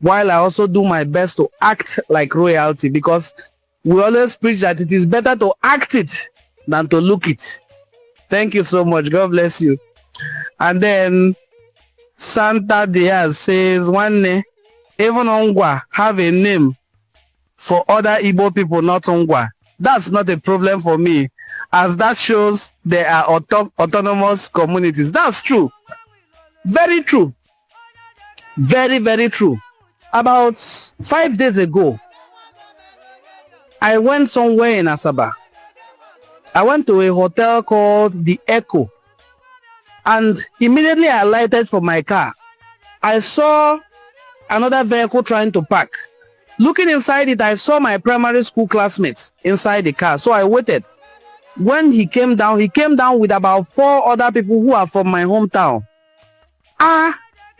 While I also do my best to act like royalty, because we always preach that it is better to act it than to look it. Thank you so much. God bless you. And then Santa Diaz says, one day, even Ongwa have a name for other Igbo people, not Ongwa. That's not a problem for me, as that shows there are autonomous communities. That's true. Very true. Very, very true. About 5 days ago, I went somewhere in Asaba. I went to a hotel called The Echo. And immediately I alighted from my car. I saw another vehicle trying to park. Looking inside it, I saw my primary school classmates inside the car. So I waited. When he came down with about 4 other people who are from my hometown.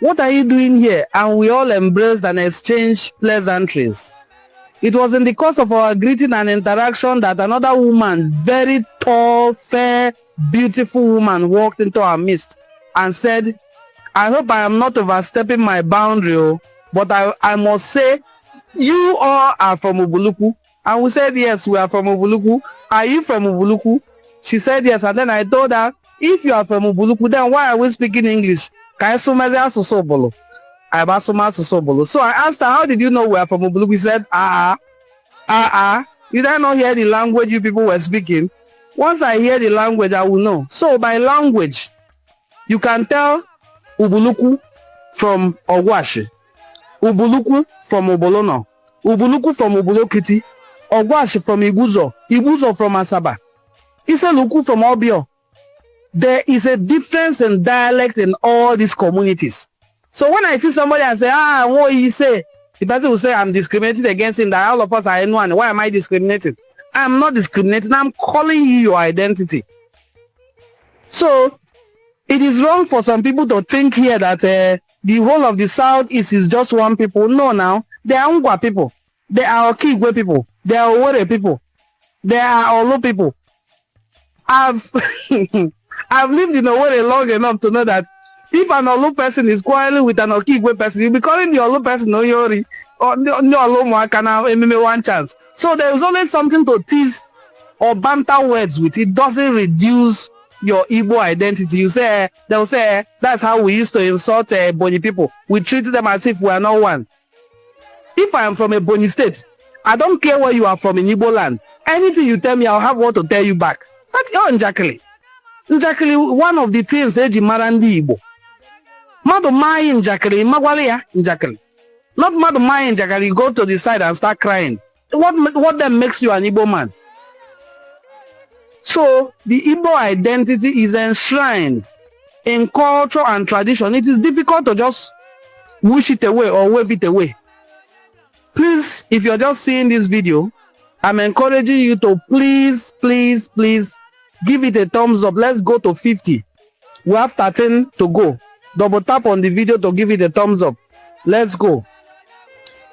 What are you doing here? And we all embraced and exchanged pleasantries. It was in the course of our greeting and interaction that another woman, very tall, fair, beautiful woman, walked into our midst and said, I hope I am not overstepping my boundary, but I must say, you all are from Ubuluku. And we said, yes, we are from Ubuluku. Are you from Ubuluku? She said, yes. And then I told her, if you are from Ubuluku, then why are we speaking English? So I asked her, how did you know we are from Ubuluku? She said, did I not hear the language you people were speaking? Once I hear the language, I will know. So by language, you can tell Ubuluku from Ogwashi, Ubuluku from Obolono, Ubuluku from Ubulokiti, Ogwashi from Iguzo, Iguzo from Asaba, Iseluku from Obio. There is a difference in dialect in all these communities. So when I see somebody and say, what you say, the person will say, I'm discriminating against him, that all of us are anyone. Why am I discriminating? I'm not discriminating. I'm calling you your identity. So it is wrong for some people to think here that the whole of the Southeast is just one people. No, now they are Ngwa people. They are Okigwe people. They are Owore people. They are Olo people. I've I've lived in Owore long enough to know that if an Olu person is quarreling with an Okigwe person, you'll be calling the Olu person Oyori or the Olu Mwakana MMA one chance. So there is always something to tease or banter words with. It doesn't reduce your Igbo identity. They'll say that's how we used to insult Boni people. We treated them as if we are not one. If I am from a Boni state, I don't care where you are from in Igbo land. Anything you tell me, I'll have what to tell you back. But you're Njakili. Njakili, one of the things Eji Marandi Igbo. Madu Mai Njakili, Magwalia Njakili. Not Madu Mai Njakili, go to the side and start crying. What then makes you an Igbo man? So the Igbo identity is enshrined in culture and tradition. It is difficult to just wish it away or wave it away. Please, if you're just seeing this video, I'm encouraging you to please give it a thumbs up. Let's go to 50. We have 13 to go. Double tap on the video to give it a thumbs up. Let's go.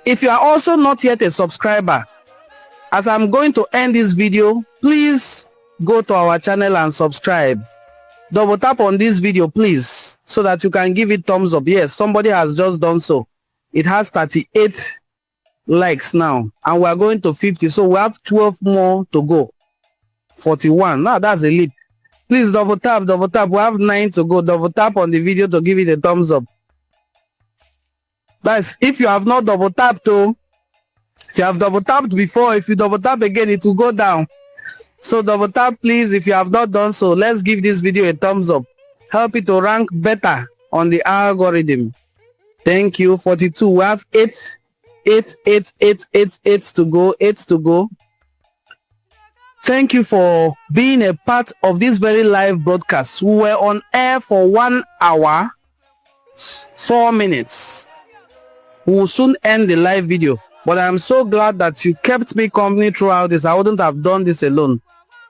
If you are also not yet a subscriber, as I'm going to end this video, please go to our channel and subscribe. Double tap on this video, please, so that you can give it thumbs up. Yes, somebody has just done so. It has 38 likes now, and we are going to 50, so we have 12 more to go. 41. Now that's a leap. Please double tap. We have 9 to go. Double tap on the video to give it a thumbs up. Guys, if you have not double tapped, if you have double tapped before, if you double tap again, it will go down. So double tap, please, if you have not done so. Let's give this video a thumbs up. Help it to rank better on the algorithm. Thank you. 42. We have 8 to go. 8 to go. Thank you for being a part of this very live broadcast. We were on air for 1 hour, 4 minutes. We will soon end the live video. But I'm so glad that you kept me company throughout this. I wouldn't have done this alone.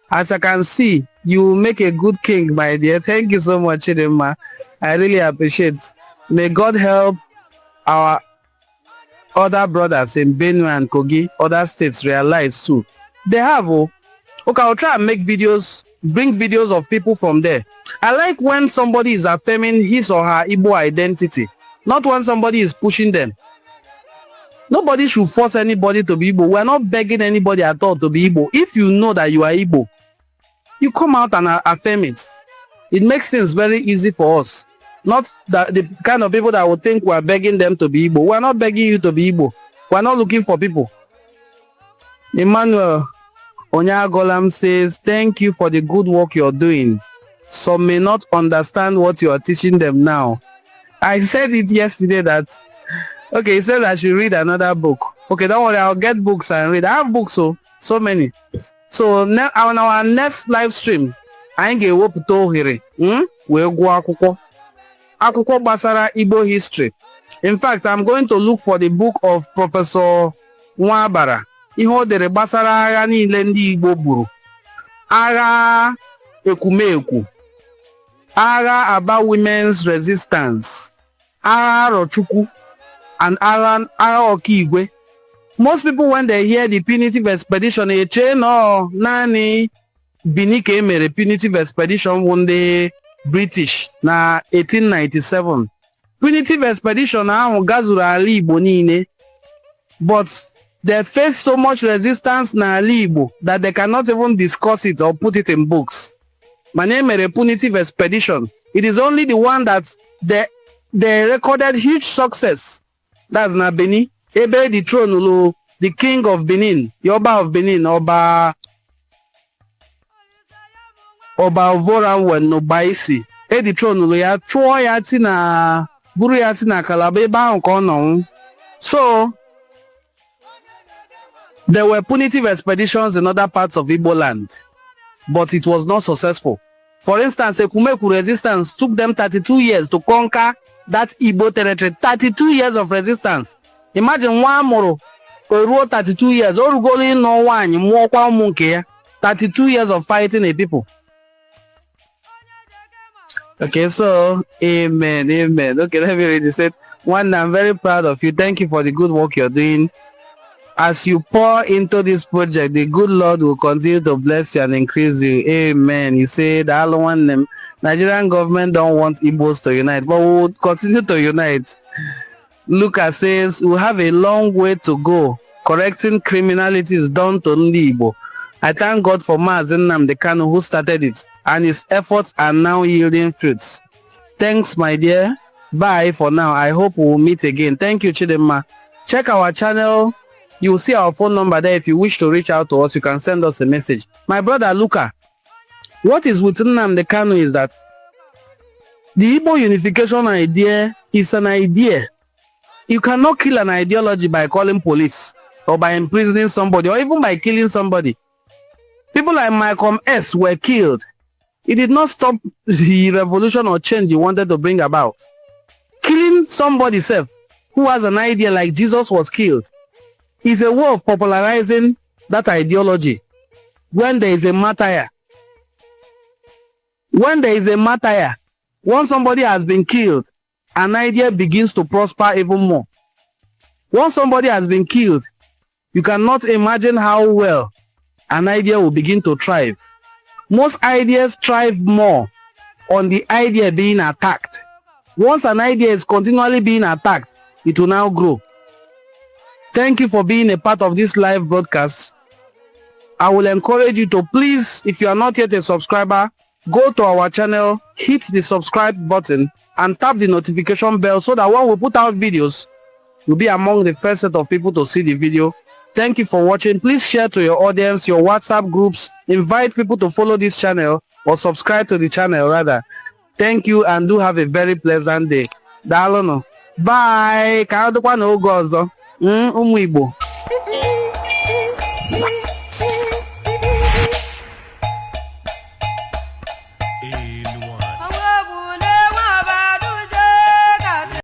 As I can see, you make a good king, my dear. Thank you so much, Chidema. I really appreciate it. May God help our other brothers in Benue and Kogi, other states realize too. They have, okay, I'll try and make videos, bring videos of people from there. I like when somebody is affirming his or her Igbo identity, not when somebody is pushing them. Nobody should force anybody to be Igbo. We're not begging anybody at all to be Igbo. If you know that you are Igbo, you come out and affirm it. It makes things very easy for us. Not that the kind of people that would think we're begging them to be Igbo. We're not begging you to be Igbo. We're not looking for people. Emmanuel Onyagolam says, thank you for the good work you're doing. Some may not understand what you are teaching them now. I said it yesterday that, okay, he said I should read another book. Okay, don't worry, I'll get books and read. I have books, so many. So on our next live stream, I ain't get to ohere. We'll go akwụkwọ gbasara Igbo history. In fact, I'm going to look for the book of Professor Nwabara. Ihe o dere gbasara agha niile ndị Igbo buru. Agha ekumeku. Agha about women's resistance. Agha Rochukwu. And agha Okigwe. Most people, when they hear the punitive expedition, they say, no, nani Binike mere punitive expedition when the British na 1897. Punitive expedition ahụ gazuru ala Igbo niile, but they face so much resistance na ala Igbo that they cannot even discuss it or put it in books. My name is a punitive expedition. It is only the one that they recorded huge success. That's na Benin. Ebe the throne, the king of Benin, Yoba of Benin, Oba Ovoran when no baisi. The throne ya chụọ ya ti na buru ya si na Calabar ebe ahụ ka ọ nọ. So there were punitive expeditions in other parts of Igbo land, but it was not successful. For instance, Ekumeku resistance took them 32 years to conquer that Igbo territory. 32 years of resistance. Imagine one more, 32 years. 32 years of fighting a people. Okay, so amen, amen. Okay, let me read this. One, I'm very proud of you. Thank you for the good work you're doing. As you pour into this project, the good Lord will continue to bless you and increase you. Amen. He said, the Nigerian government don't want Igbos to unite, but we'll continue to unite. Lucas says, we have a long way to go. Correcting criminality is done to only Igbo. I thank God for Mazen Nnamdi Kanu who started it, and his efforts are now yielding fruits. Thanks, my dear. Bye for now. I hope we'll meet again. Thank you, Chidema. Check our channel. You will see our phone number there. If you wish to reach out to us, you can send us a message. My brother Luca, what is with Nnamdi Kanu is that the Igbo unification idea is an idea. You cannot kill an ideology by calling police or by imprisoning somebody or even by killing somebody. People like Malcolm S were killed. It did not stop the revolution or change you wanted to bring about. Killing somebody self who has an idea like Jesus was killed is a way of popularizing that ideology. When there is a martyr, once somebody has been killed, an idea begins to prosper even more. Once somebody has been killed, you cannot imagine how well an idea will begin to thrive. Most ideas thrive more on the idea being attacked. Once an idea is continually being attacked, it will now grow. Thank you for being a part of this live broadcast. I will encourage you to please, if you are not yet a subscriber, go to our channel, hit the subscribe button, and tap the notification bell so that when we put out videos, you'll be among the first set of people to see the video. Thank you for watching. Please share to your audience, your WhatsApp groups, invite people to follow this channel or subscribe to the channel rather. Thank you and do have a very pleasant day. Dalono. Bye. Ka adịkwa n'oge ọzọ. Ụmụ Igbo.